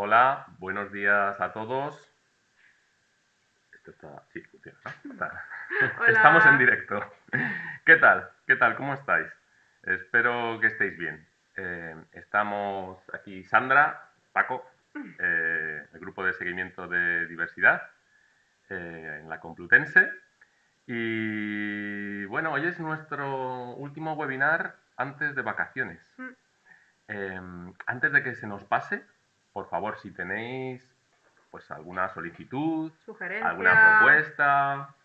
Hola, buenos días a todos. Esto está, sí, funciona, ¿no? Estamos en Hola. directo. ¿Qué tal? ¿Qué tal? ¿Cómo estáis? Espero que estéis bien. Estamos aquí Sandra, Paco, el grupo de seguimiento de diversidad en la Complutense. Y bueno, hoy es nuestro último webinar antes de vacaciones. Mm, Antes de que se nos pase, por favor, si tenéis pues alguna solicitud, alguna Sugerencias. propuesta,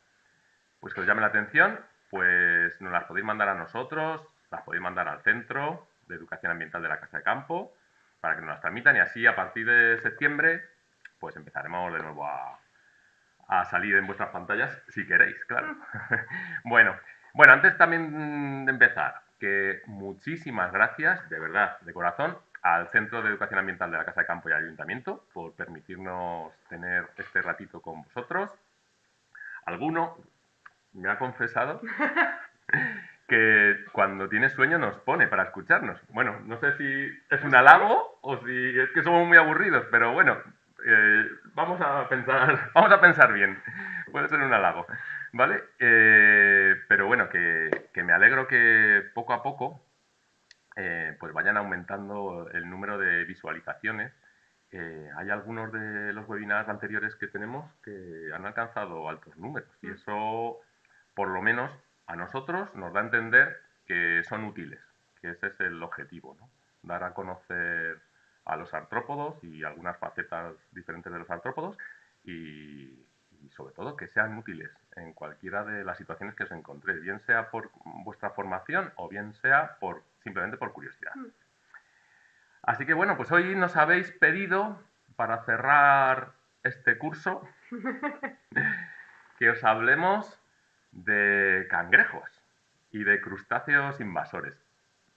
pues que os llame la atención, pues nos las podéis mandar a nosotros, las podéis mandar al Centro de Educación Ambiental de la Casa de Campo, para que nos las tramitan y así a partir de septiembre, pues empezaremos de nuevo a salir en vuestras pantallas, si queréis, claro. Mm, bueno, bueno, antes también de empezar, que muchísimas gracias, de verdad, de corazón, al Centro de Educación Ambiental de la Casa de Campo y al Ayuntamiento por permitirnos tener este ratito con vosotros. Alguno me ha confesado que cuando tiene sueño nos pone para escucharnos. Bueno, no sé si es no un sé. halago o si es que somos muy aburridos, pero bueno, vamos a pensar bien. Puede ser un halago, ¿vale? Pero bueno, que me alegro que poco a poco pues vayan aumentando el número de visualizaciones. Hay algunos de los webinars anteriores que tenemos que han alcanzado altos números y Mm, eso, por lo menos, a nosotros nos da a entender que son útiles, que ese es el objetivo, ¿no? Dar a conocer a los artrópodos y algunas facetas diferentes de los artrópodos y sobre todo que sean útiles en cualquiera de las situaciones que os encontréis, bien sea por vuestra formación o bien sea simplemente por curiosidad. mm. Así que bueno, pues hoy nos habéis pedido, para cerrar este curso, que os hablemos de cangrejos y de crustáceos invasores.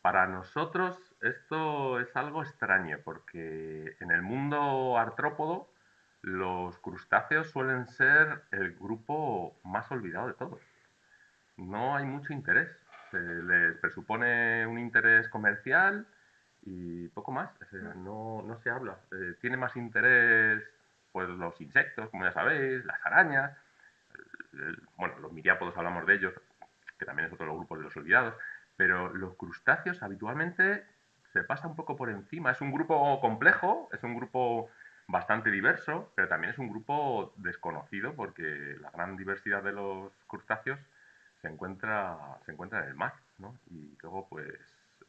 Para nosotros esto es algo extraño porque en el mundo artrópodo los crustáceos suelen ser el grupo más olvidado de todos. No hay mucho interés. Se les presupone un interés comercial y poco más. O sea, no se habla. Tiene más interés pues los insectos, como ya sabéis, las arañas, bueno, los miriápodos hablamos de ellos, que también es otro de los grupos de los olvidados, pero los crustáceos habitualmente se pasa un poco por encima. Es un grupo complejo, es un grupo bastante diverso, pero también es un grupo desconocido porque la gran diversidad de los crustáceos se encuentra en el mar, ¿no? Y luego, pues,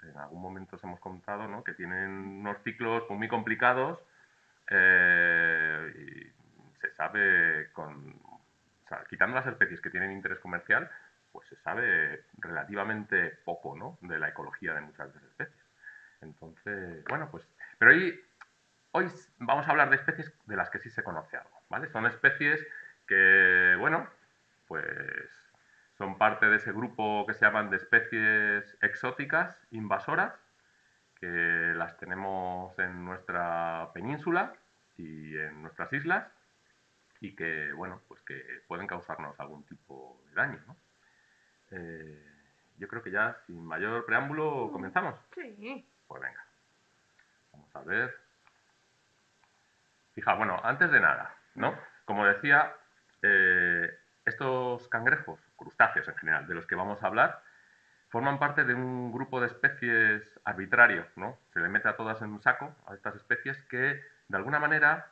en algún momento os hemos contado, ¿no?, que tienen unos ciclos muy complicados y se sabe o sea, quitando las especies que tienen interés comercial, pues se sabe relativamente poco, ¿no?, de la ecología de muchas de esas especies. Entonces, bueno, pues, pero hoy vamos a hablar de especies de las que sí se conoce algo, ¿vale? Son especies que, bueno, pues son parte de ese grupo que se llaman de especies exóticas invasoras, que las tenemos en nuestra península y en nuestras islas y que, bueno, pues que pueden causarnos algún tipo de daño, ¿no? Eh, yo creo que ya, sin mayor preámbulo, Mm, comenzamos. sí. Pues venga, vamos a ver. Fija, bueno, antes de nada, Mm, ¿no? Como decía, estos cangrejos, crustáceos en general, de los que vamos a hablar, forman parte de un grupo de especies arbitrario, ¿no? Se le mete a todas en un saco, a estas especies que, de alguna manera,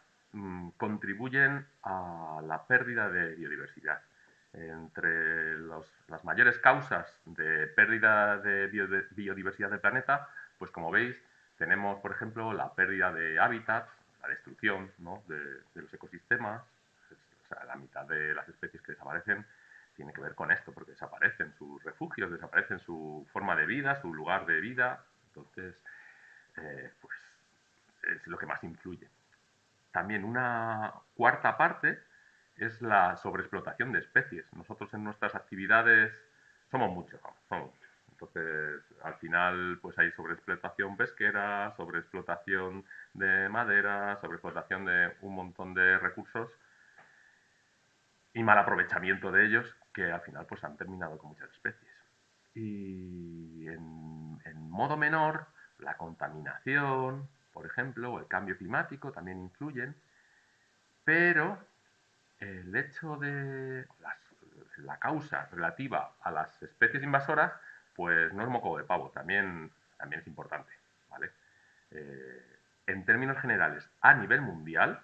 contribuyen a la pérdida de biodiversidad. Entre las mayores causas de pérdida de biodiversidad del planeta, pues como veis, tenemos, por ejemplo, la pérdida de hábitats, la destrucción, ¿no?, de los ecosistemas. O sea, la mitad de las especies que desaparecen tiene que ver con esto, porque desaparecen sus refugios, desaparecen su forma de vida, su lugar de vida. Entonces, pues es lo que más influye. También una cuarta parte es la sobreexplotación de especies. Nosotros en nuestras actividades somos muchos, vamos, somos muchos. Entonces, al final, pues hay sobreexplotación pesquera, sobreexplotación de madera, sobreexplotación de un montón de recursos y mal aprovechamiento de ellos que al final pues han terminado con muchas especies. Y en modo menor, la contaminación, por ejemplo, o el cambio climático también influyen, pero el hecho de la causa relativa a las especies invasoras, pues no es moco de pavo, también es importante, ¿vale? En términos generales, a nivel mundial,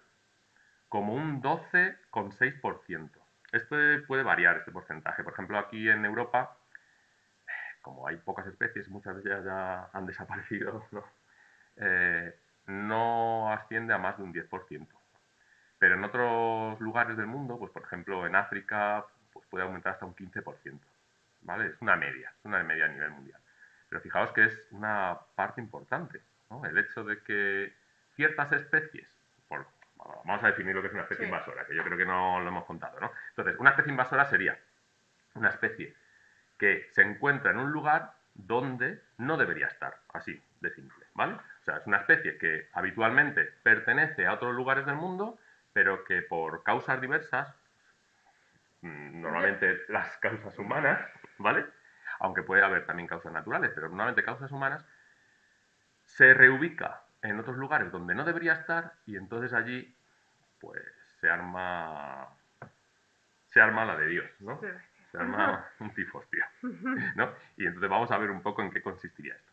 como un 12,6%. Esto puede variar, este porcentaje. Por ejemplo, aquí en Europa, como hay pocas especies, muchas de ellas ya han desaparecido, ¿no? No asciende a más de un 10%. Pero en otros lugares del mundo, pues por ejemplo en África, pues puede aumentar hasta un 15%. ¿Vale? Es una media a nivel mundial. Pero fijaos que es una parte importante, ¿no? El hecho de que ciertas especies, vamos a definir lo que es una especie invasora, que yo creo que no lo hemos contado, ¿no? Entonces, una especie invasora sería una especie que se encuentra en un lugar donde no debería estar, así de simple, ¿vale? O sea, es una especie que habitualmente pertenece a otros lugares del mundo, pero que por causas diversas, normalmente las causas humanas, ¿vale? Aunque puede haber también causas naturales, pero normalmente causas humanas, se reubica en otros lugares donde no debería estar y entonces allí, pues, se arma la de Dios, ¿no? Se arma un tifostio, ¿no? Y entonces vamos a ver un poco en qué consistiría esto.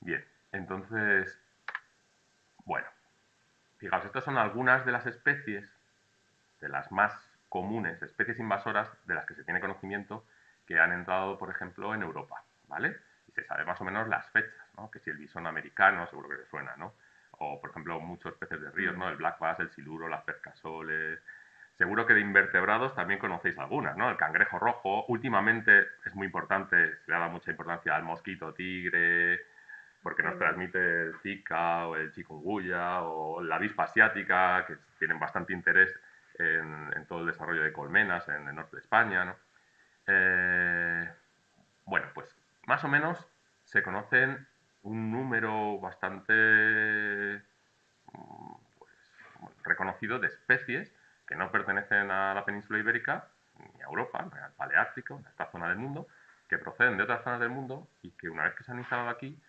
Bien, entonces, bueno, fijaos, estas son algunas de las especies, de las más comunes, especies invasoras de las que se tiene conocimiento que han entrado, por ejemplo, en Europa, ¿vale? Y se sabe más o menos las fechas, ¿no? Que si el bisón americano, seguro que le suena, ¿no? O, por ejemplo, muchos peces de ríos, ¿no? El black bass, el siluro, las pescasoles. Seguro que de invertebrados también conocéis algunas, ¿no? El cangrejo rojo. Últimamente es muy importante, se le ha dado mucha importancia al mosquito tigre, porque nos transmite el Zika o el chikungunya o la avispa asiática, que tienen bastante interés en todo el desarrollo de colmenas en el norte de España, ¿no? Bueno, pues más o menos se conocen un número bastante pues, reconocido de especies que no pertenecen a la península ibérica, ni a Europa, ni al paleártico, a esta zona del mundo, que proceden de otras zonas del mundo y que una vez que se han instalado aquí,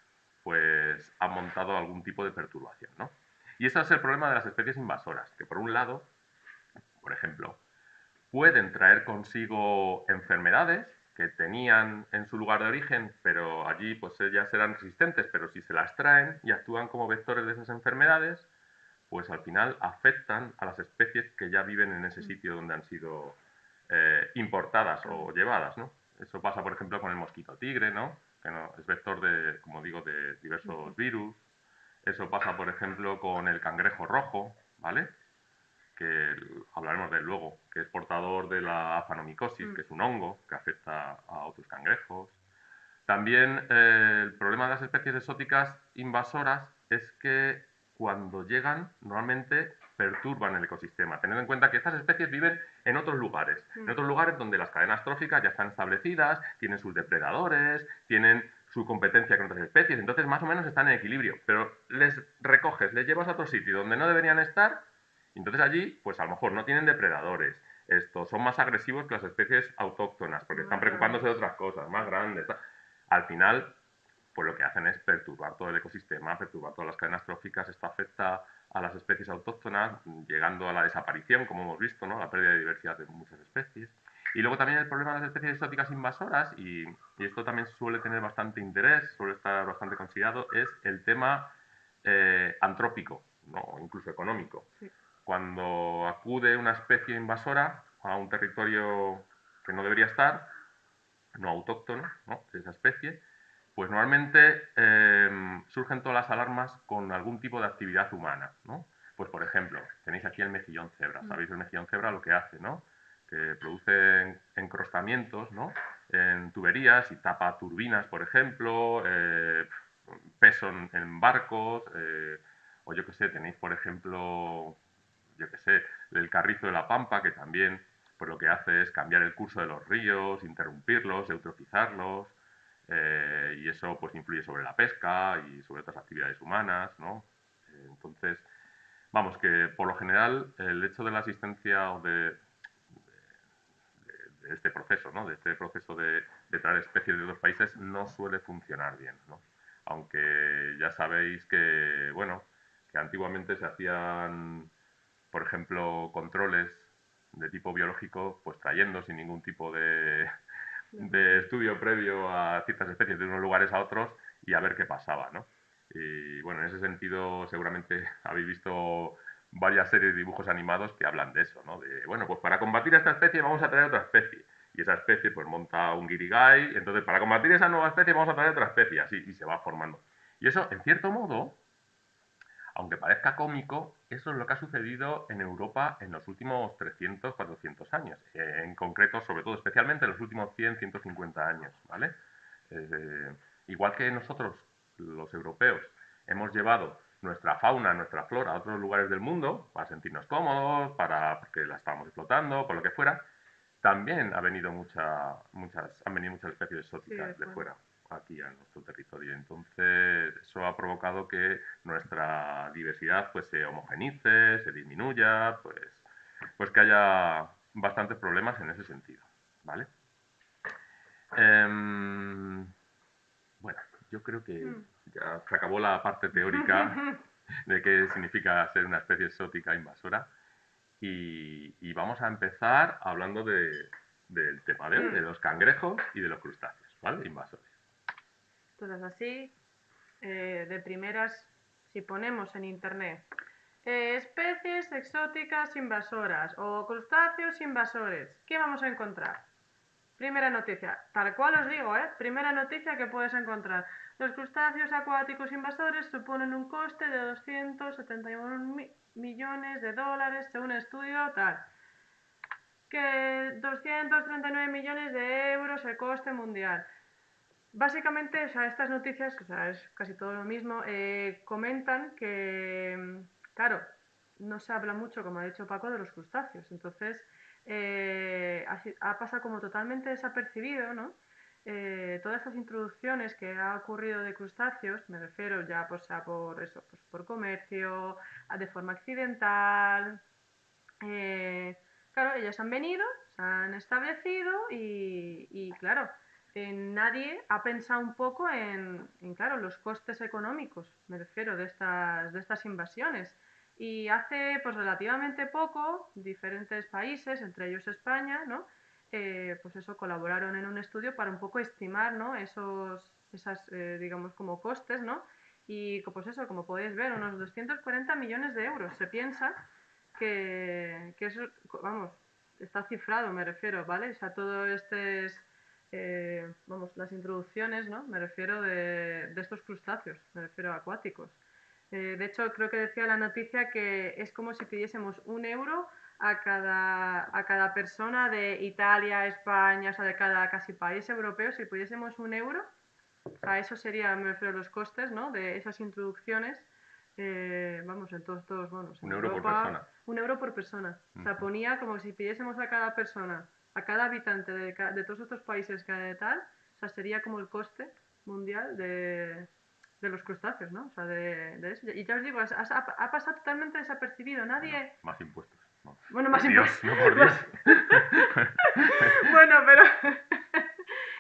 pues han montado algún tipo de perturbación, ¿no? Y ese es el problema de las especies invasoras, que por un lado, por ejemplo, pueden traer consigo enfermedades que tenían en su lugar de origen, pero allí pues ellas serán resistentes, pero si se las traen y actúan como vectores de esas enfermedades, pues al final afectan a las especies que ya viven en ese sitio donde han sido importadas o llevadas, ¿no? Eso pasa, por ejemplo, con el mosquito tigre, ¿no? Que no, es vector de, como digo, de diversos virus. Eso pasa, por ejemplo, con el cangrejo rojo, ¿vale? Que hablaremos de él luego, que es portador de la afanomicosis, que es un hongo que afecta a otros cangrejos. También el problema de las especies exóticas invasoras es que cuando llegan normalmente perturban el ecosistema, teniendo en cuenta que estas especies viven en otros lugares donde las cadenas tróficas ya están establecidas, tienen sus depredadores, tienen su competencia con otras especies, entonces más o menos están en equilibrio, pero les recoges, les llevas a otro sitio donde no deberían estar, y entonces allí pues a lo mejor no tienen depredadores, estos son más agresivos que las especies autóctonas, porque están preocupándose de otras cosas, más grandes. Al final, pues lo que hacen es perturbar todo el ecosistema, perturbar todas las cadenas tróficas, esto afecta a las especies autóctonas, llegando a la desaparición, como hemos visto, ¿no? La pérdida de diversidad de muchas especies. Y luego también el problema de las especies exóticas invasoras, y esto también suele tener bastante interés, suele estar bastante considerado, es el tema antrópico, ¿no? Incluso económico. Sí. Cuando acude una especie invasora a un territorio que no debería estar, no autóctono, ¿no? De esa especie, pues normalmente surgen todas las alarmas con algún tipo de actividad humana, ¿no? Pues por ejemplo, tenéis aquí el mejillón cebra, ¿sabéis el mejillón cebra lo que hace, ¿no? Que produce encrostamientos, ¿no? En tuberías y tapa turbinas, por ejemplo, peso en barcos, o yo qué sé, tenéis por ejemplo, yo qué sé, el carrizo de la pampa, que también pues lo que hace es cambiar el curso de los ríos, interrumpirlos, eutrofizarlos, y eso pues influye sobre la pesca y sobre otras actividades humanas, ¿no? Entonces, vamos, que por lo general el hecho de la asistencia o de este proceso, ¿no? De este proceso de traer especies de otros países no suele funcionar bien, ¿no? Aunque ya sabéis que, bueno, que antiguamente se hacían, por ejemplo, controles de tipo biológico, pues trayendo sin ningún tipo de estudio previo a ciertas especies de unos lugares a otros y a ver qué pasaba, ¿no? Y bueno, en ese sentido seguramente habéis visto varias series de dibujos animados que hablan de eso, ¿no? De, bueno, pues para combatir a esta especie vamos a traer otra especie. Y esa especie pues monta un guirigay, entonces para combatir esa nueva especie vamos a traer otra especie, así, y se va formando. Y eso, en cierto modo, aunque parezca cómico, eso es lo que ha sucedido en Europa en los últimos 300, 400 años. En concreto, sobre todo, especialmente en los últimos 100, 150 años, ¿vale? Eh, Igual que nosotros, los europeos, hemos llevado nuestra fauna, nuestra flora a otros lugares del mundo para sentirnos cómodos, porque la estábamos explotando, por lo que fuera, también han venido muchas especies exóticas de fuera aquí a nuestro territorio. Entonces, eso ha provocado que nuestra diversidad pues se homogenice, se disminuya, pues que haya bastantes problemas en ese sentido, ¿vale? Em, bueno, yo creo que ya se acabó la parte teórica de qué significa ser una especie exótica invasora y vamos a empezar hablando del tema de hoy, de los cangrejos y de los crustáceos, ¿vale? Invasores. Entonces así, de primeras, si ponemos en internet especies exóticas invasoras o crustáceos invasores, ¿qué vamos a encontrar? Primera noticia, tal cual os digo, primera noticia que puedes encontrar. Los crustáceos acuáticos invasores suponen un coste de 271 millones de dólares según estudio tal. Que 239 millones de euros el coste mundial. Básicamente, o sea, estas noticias, o sea, es casi todo lo mismo, comentan que, claro, no se habla mucho, como ha dicho Paco, de los crustáceos. Entonces, ha pasado como totalmente desapercibido, ¿no? Todas estas introducciones que ha ocurrido de crustáceos, me refiero ya pues, a por eso, pues, por comercio, de forma accidental. Claro, ellos han venido, se han establecido y claro, nadie ha pensado un poco claro, los costes económicos, me refiero, de estas invasiones. Y hace pues relativamente poco, diferentes países, entre ellos España, ¿no? Pues eso, colaboraron en un estudio para un poco estimar, ¿no? Esas, digamos, como costes, ¿no? Y pues eso, como podéis ver, unos 240 millones de euros. Se piensa que eso, vamos, está cifrado, me refiero, ¿vale? O sea, todo este es, vamos, las introducciones, ¿no? Me refiero de estos crustáceos, me refiero a acuáticos. De hecho, creo que decía la noticia que es como si pidiésemos 1 euro a cada persona de Italia, España, o sea, de cada casi país europeo, si pudiésemos 1 euro, o sea, eso sería, me refiero a los costes, ¿no? De esas introducciones, vamos, en todos, vamos, en 1 euro por Europa, persona. 1 euro por persona. O sea, ponía como si pidiésemos a cada persona, a cada habitante de todos estos países que de tal, o sea, sería como el coste mundial de los crustáceos, ¿no? O sea, de eso. Y ya os digo, ha pasado totalmente desapercibido. Bueno, Nadie... más impuestos. No. Bueno, más Por Dios, importante. no por Dios. Bueno, pero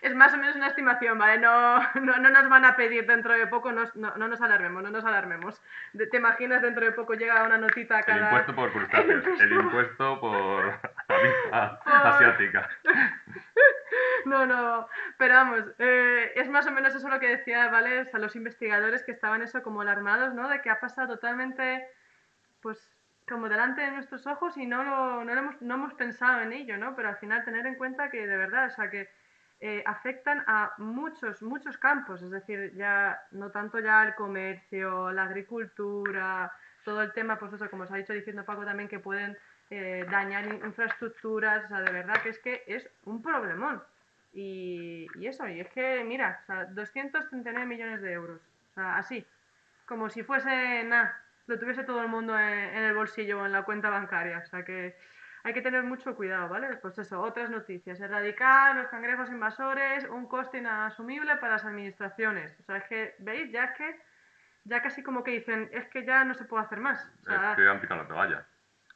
es más o menos una estimación, ¿vale? No nos van a pedir dentro de poco, no nos alarmemos, no nos alarmemos. ¿Te imaginas dentro de poco llega una notita a El cada... impuesto por crustáceos, el impuesto por avispa por... asiática. No, pero vamos, es más o menos eso lo que decía, ¿vale? O sea, los investigadores que estaban eso como alarmados, ¿no? De que ha pasado totalmente, pues, como delante de nuestros ojos y no hemos pensado en ello, ¿no? Pero al final tener en cuenta que de verdad, o sea, que afectan a muchos campos, es decir, ya no tanto ya el comercio, la agricultura, todo el tema, pues eso, como os ha dicho diciendo Paco también, que pueden dañar infraestructuras, o sea, de verdad que es un problemón. Y eso, y es que, mira, o sea, 239 millones de euros, o sea, así, como si fuese nada, lo tuviese todo el mundo en el bolsillo o en la cuenta bancaria. O sea que hay que tener mucho cuidado, ¿vale? Pues eso, otras noticias. Erradicar los cangrejos invasores, un coste inasumible para las administraciones. O sea, es que, ¿veis? Ya es que, ya casi como que dicen, es que ya no se puede hacer más. O Es sea, que han tirado la toalla.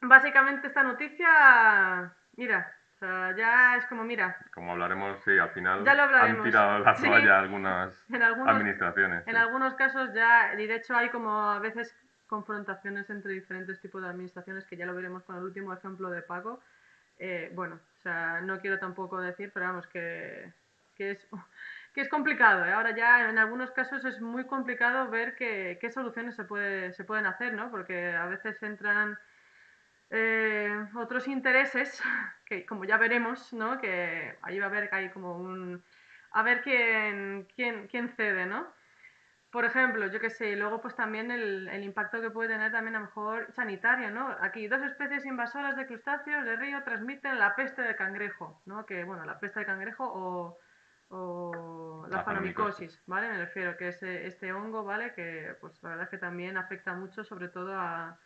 básicamente esta noticia, mira, sea, ya es como, mira, Como hablaremos, sí, al final ya lo han hablaremos. tirado la Sí, toalla algunas en algunos, administraciones, en sí. algunos casos ya, y de hecho hay como a veces confrontaciones entre diferentes tipos de administraciones, que ya lo veremos con el último ejemplo de Paco. Bueno, o sea, no quiero tampoco decir, pero vamos, que es, que es complicado, ¿eh? Ahora ya en algunos casos es muy complicado ver qué soluciones se pueden hacer, ¿no? Porque a veces entran otros intereses, que como ya veremos, ¿no? Que ahí va a haber que hay como un... A ver quién cede, ¿no? Por ejemplo, yo qué sé, y luego pues también el impacto que puede tener también a lo mejor sanitario, ¿no? Aquí dos especies invasoras de crustáceos de río transmiten la peste de cangrejo, ¿no? Que bueno, la peste de cangrejo o la La fanomicosis. fanomicosis, ¿vale? Me refiero que es este hongo, ¿vale? Que pues la verdad es que también afecta mucho, sobre todo a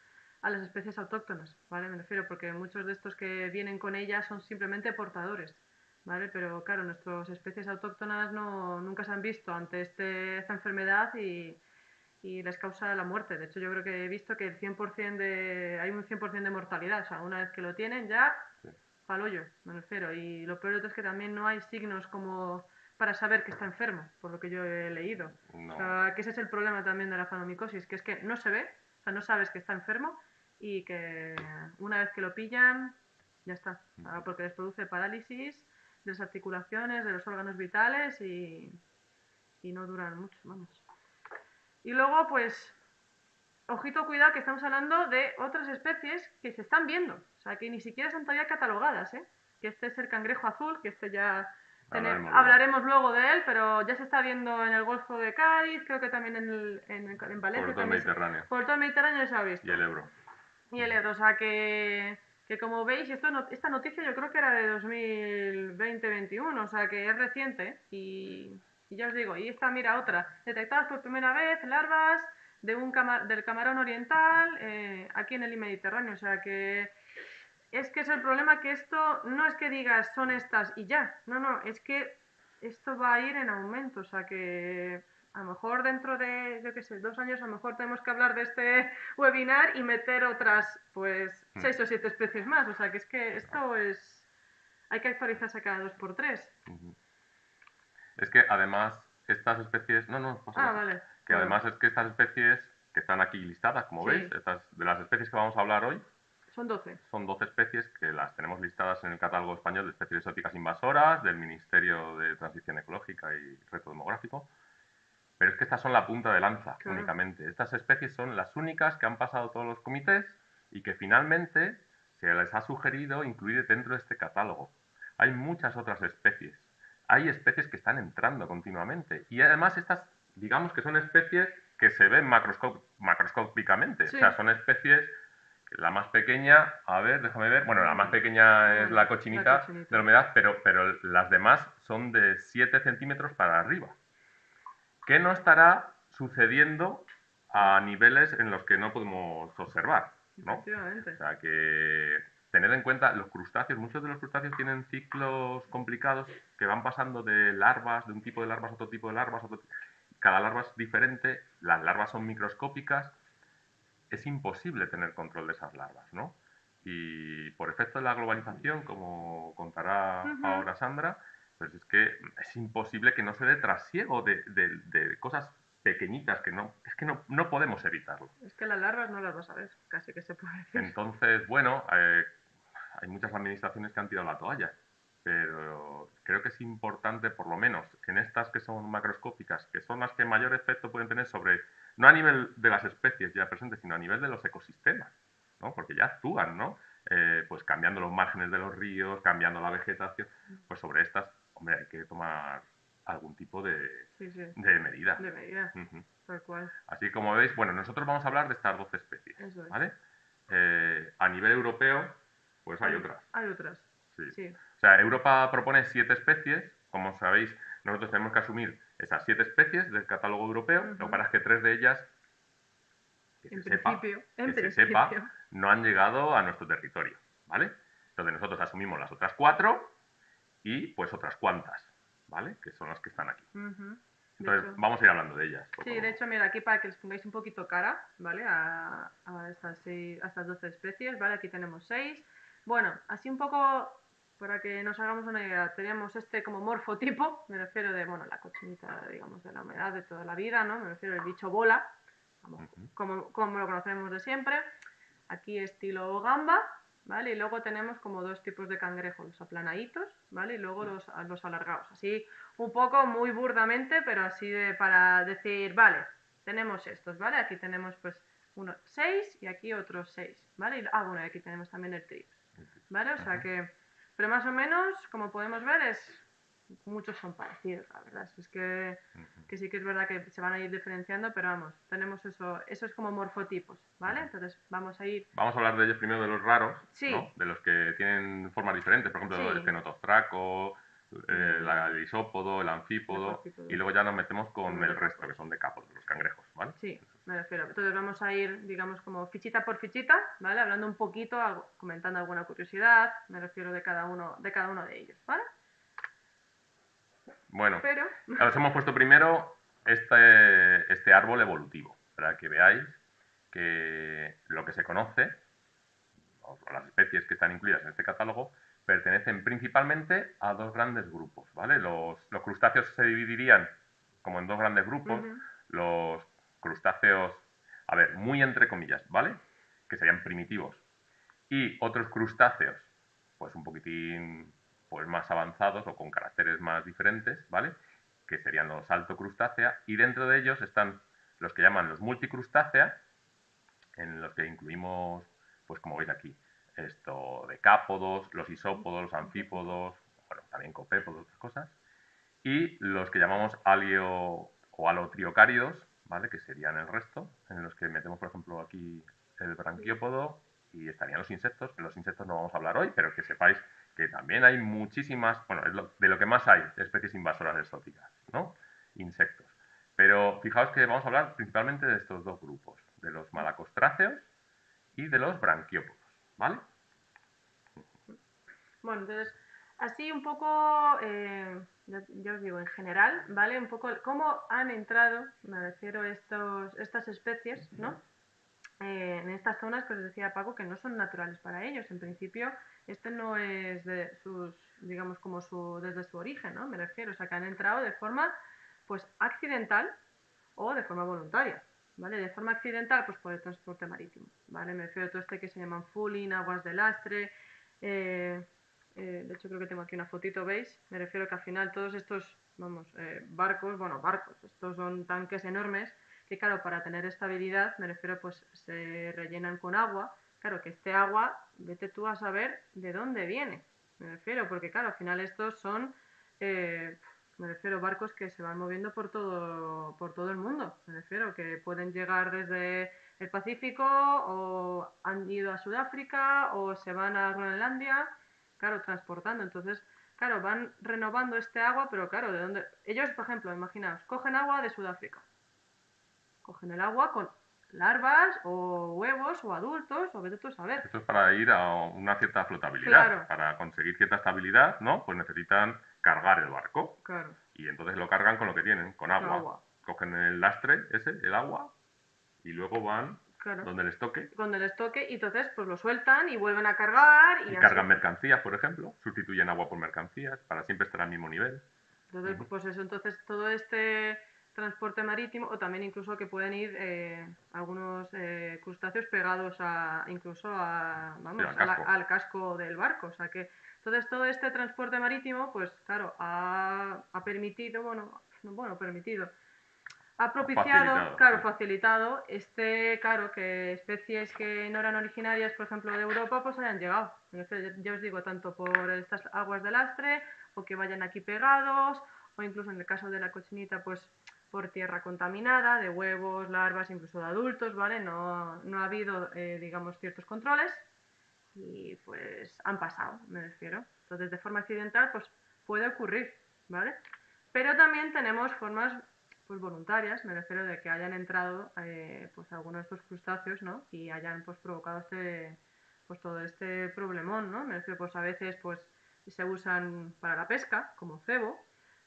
las especies autóctonas, ¿vale? Me refiero porque muchos de estos que vienen con ellas son simplemente portadores, ¿vale? Pero claro, nuestras especies autóctonas nunca se han visto ante esta enfermedad y les causa la muerte. De hecho, yo creo que he visto que hay un 100% de mortalidad. O sea, una vez que lo tienen ya, Sí. pa'l hoyo, me refiero. Y lo peor de todo es que también no hay signos como para saber que está enfermo, por lo que yo he leído. O No. sea, que ese es el problema también de la fanomicosis, que es que no se ve, o sea, no sabes que está enfermo y que una vez que lo pillan, ya está. O sea, porque les produce parálisis de las articulaciones, de los órganos vitales y no duran mucho, vamos. Y luego, pues, ojito, cuidado, que estamos hablando de otras especies que se están viendo, o sea, que ni siquiera son todavía catalogadas, ¿eh? Que este es el cangrejo azul, que este ya hablaremos luego de él, pero ya se está viendo en el Golfo de Cádiz, creo que también en Valencia. Por todo el Mediterráneo. Por todo el Mediterráneo ya se ha visto. Y el Ebro. Y el Ebro, o sea, que como veis, esta noticia yo creo que era de 2020-21, o sea, que es reciente, y ya os digo, y esta, mira, otra, detectadas por primera vez larvas del camarón oriental aquí en el Mediterráneo, o sea, que es el problema que esto no es que digas son estas y ya, no, es que esto va a ir en aumento, o sea que a lo mejor dentro de, yo qué sé, 2 años a lo mejor tenemos que hablar de este webinar y meter otras, pues, 6 o 7 especies más, o sea que es que esto es, hay que actualizarse cada 2 por 3. Es que además estas especies... No, pasa. Vale. Que Bueno, además es que estas especies que están aquí listadas, como veis, sí, de las especies que vamos a hablar hoy, son 12. son 12 especies que las tenemos listadas en el catálogo español de especies exóticas invasoras del Ministerio de Transición Ecológica y Reto Demográfico. Pero es que estas son la punta de lanza, Claro. únicamente. Estas especies son las únicas que han pasado todos los comités y que finalmente se les ha sugerido incluir dentro de este catálogo. Hay muchas otras especies. Hay especies que están entrando continuamente. Y además estas, digamos que son especies que se ven macroscópicamente. Sí. O sea, son especies... La más pequeña, a ver, déjame ver. Bueno, la más pequeña es la cochinita de la humedad, pero las demás son de 7 centímetros para arriba. ¿Qué no estará sucediendo a niveles en los que no podemos observar? ¿No? Efectivamente. O sea, que tened en cuenta, los crustáceos, muchos de los crustáceos tienen ciclos complicados que van pasando de larvas, de un tipo de larvas a otro tipo de larvas, cada larva es diferente, las larvas son microscópicas, es imposible tener control de esas larvas, ¿no? Y por efecto de la globalización, como contará ahora Sandra, pues es que es imposible que no se dé trasiego de cosas pequeñitas, es que no podemos evitarlo. Es que las larvas no las vas a ver, casi que se puede decir. Entonces, bueno, hay muchas administraciones que han tirado la toalla, pero creo que es importante, por lo menos en estas que son macroscópicas, que son las que mayor efecto pueden tener sobre, no a nivel de las especies ya presentes, sino a nivel de los ecosistemas, ¿no? Porque ya actúan, ¿no? Pues cambiando los márgenes de los ríos, cambiando la vegetación, pues sobre estas, hombre, hay que tomar algún tipo de medida. De medida, tal cual. Así como veis, bueno, nosotros vamos a hablar de estas 12 especies, Eso es. ¿vale? A nivel europeo, pues hay otras. Hay otras. Sí. O sea, Europa propone 7 especies. Como sabéis, nosotros tenemos que asumir esas 7 especies del catálogo europeo. Lo que pasa es que 3 de ellas, que se sepa, no han llegado a nuestro territorio, ¿vale? Entonces nosotros asumimos las otras 4 y pues otras cuantas, ¿vale? Que son las que están aquí. Entonces, vamos a ir hablando de ellas. Sí, de hecho, mira, aquí para que les pongáis un poquito cara, ¿vale? A estas 12 especies, ¿vale? Aquí tenemos 6. Bueno, así un poco, para que nos hagamos una idea, teníamos este como morfotipo, me refiero de, bueno, la cochinita, digamos, de la humedad de toda la vida, ¿no? Me refiero al bicho bola, vamos, como lo conocemos de siempre. Aquí estilo gamba, ¿vale? Y luego tenemos como dos tipos de cangrejos, los aplanaditos, ¿vale? Y luego los alargados. Así un poco muy burdamente, pero así para decir, vale, tenemos estos, ¿vale? Aquí tenemos pues unos 6 y aquí otros 6, ¿vale? Bueno, y aquí tenemos también el trío, ¿vale? O sea que, pero más o menos, como podemos ver, muchos son parecidos, la verdad. Es que sí que es verdad que se van a ir diferenciando, pero vamos, tenemos eso es como morfotipos, ¿vale? Entonces vamos a ir... Vamos a hablar de ellos primero, de los raros, Sí. ¿no? De los que tienen formas diferentes, por ejemplo, Sí. el cenotostraco, el isópodo, el anfípodo, y luego ya nos metemos con el resto, que son decápodos, los cangrejos, ¿vale? Sí, me refiero. Entonces vamos a ir, digamos, como fichita por fichita, ¿vale? Hablando un poquito, comentando alguna curiosidad, me refiero de cada uno de ellos, ¿vale? Bueno, os hemos puesto primero este árbol evolutivo, para que veáis que lo que se conoce, o las especies que están incluidas en este catálogo, pertenecen principalmente a dos grandes grupos, ¿vale? Los crustáceos se dividirían como en dos grandes grupos, los crustáceos, a ver, muy entre comillas, ¿vale? Que serían primitivos, y otros crustáceos, pues un poquitín pues más avanzados o con caracteres más diferentes, ¿vale? Que serían los altocrustácea, y dentro de ellos están los que llaman los multicrustácea, en los que incluimos, pues como veis aquí, esto decápodos, los isópodos, los anfípodos, bueno, también copépodos, otras cosas, y los que llamamos alio o alotriocáridos, ¿vale? Que serían el resto, en los que metemos, por ejemplo, aquí el branquiópodo y estarían los insectos. De los insectos no vamos a hablar hoy, pero que sepáis que también hay muchísimas, bueno, es de lo que más hay, especies invasoras exóticas, ¿no? Insectos. Pero fijaos que vamos a hablar principalmente de estos dos grupos, de los malacostráceos y de los branquiópodos, ¿vale? Bueno, entonces, así un poco, ya os digo, en general, ¿vale? Un poco cómo han entrado, me refiero a estas especies, ¿no? En estas zonas que os decía Paco que no son naturales para ellos. En principio, este no es de sus, digamos, desde su origen, ¿no? Me refiero, o sea, que han entrado de forma, pues, accidental o de forma voluntaria, ¿vale? De forma accidental, pues por el transporte marítimo, ¿vale? Me refiero a todo este que se llaman fulling, aguas de lastre, de hecho creo que tengo aquí una fotito, ¿veis? Me refiero que al final todos estos, vamos, barcos, estos son tanques enormes que claro, para tener estabilidad, me refiero, pues se rellenan con agua. Claro, que este agua, vete tú a saber de dónde viene, me refiero, porque claro, al final estos son, me refiero, barcos que se van moviendo por todo el mundo, me refiero, que pueden llegar desde el Pacífico o han ido a Sudáfrica o se van a Groenlandia, claro, transportando. Entonces, claro, van renovando este agua, pero claro, ¿de dónde? Ellos, por ejemplo, imaginaos, cogen agua de Sudáfrica, cogen el agua con larvas o huevos o adultos o vete tú a saber. Esto es para ir a una cierta flotabilidad. Claro. Para conseguir cierta estabilidad, ¿no? Pues necesitan cargar el barco. Claro. Y entonces lo cargan con lo que tienen, con agua. Cogen el lastre ese, el agua, y luego van donde les toque. Donde les toque y entonces pues lo sueltan y vuelven a cargar. Y cargan mercancías, por ejemplo. Sustituyen agua por mercancías para siempre estar al mismo nivel. Entonces, pues eso, entonces todo este transporte marítimo o también incluso que pueden ir algunos crustáceos pegados al casco del barco. O sea que entonces todo este transporte marítimo, pues claro, ha permitido, ha propiciado, facilitado que especies que no eran originarias, por ejemplo, de Europa, pues hayan llegado. Ya os digo, tanto por estas aguas de lastre, o que vayan aquí pegados, o incluso en el caso de la cochinita, pues por tierra contaminada, de huevos, larvas, incluso de adultos, ¿vale? No ha habido, digamos, ciertos controles y pues han pasado, me refiero. Entonces, de forma accidental, pues puede ocurrir, ¿vale? Pero también tenemos formas pues voluntarias, me refiero de que hayan entrado pues algunos de estos crustáceos, ¿no? Y hayan pues provocado pues todo este problemón, ¿no? Me refiero pues a veces pues se usan para la pesca como cebo,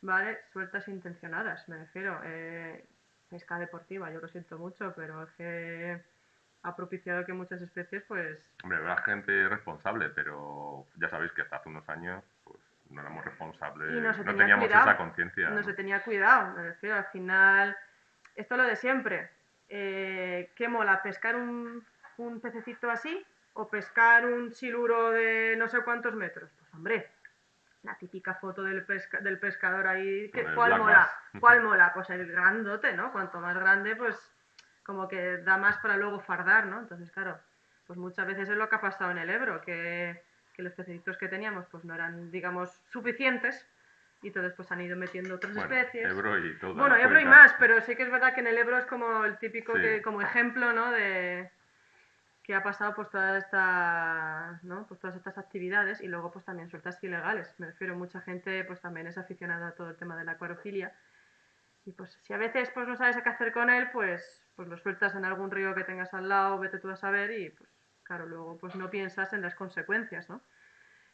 ¿vale? Sueltas intencionadas, me refiero pesca deportiva, yo lo siento mucho, pero es que ha propiciado que muchas especies, pues... Hombre, habrá gente responsable, pero ya sabéis que hasta hace unos años pues, no éramos Y no responsables, se no tenía teníamos esa cuidado, conciencia, no ¿no? se tenía cuidado, me refiero, al final, esto es lo de siempre. ¿Qué mola? ¿Pescar un pececito así o pescar un siluro de no sé cuántos metros? Pues hombre, la típica foto del pescador ahí, Con el ¿cuál Black mola? Bass. ¿Cuál mola? Pues el grandote, ¿no? Cuanto más grande, pues como que da más para luego fardar, ¿no? Entonces, claro, pues muchas veces es lo que ha pasado en el Ebro, que los pececitos que teníamos pues no eran, digamos, suficientes y entonces pues han ido metiendo otras Bueno, especies. Ebro y toda Bueno, la Ebro y cuenca. más, pero sí que es verdad que en el Ebro es como el típico Sí, que, como ejemplo, ¿no? De que ha pasado pues todas estas, ¿no? Pues todas estas actividades y luego pues también sueltas ilegales. Me refiero, mucha gente pues también es aficionada a todo el tema de la acuariofilia y pues si a veces pues no sabes qué hacer con él, pues lo sueltas en algún río que tengas al lado, vete tú a saber y pues claro, luego pues no piensas en las consecuencias, ¿no?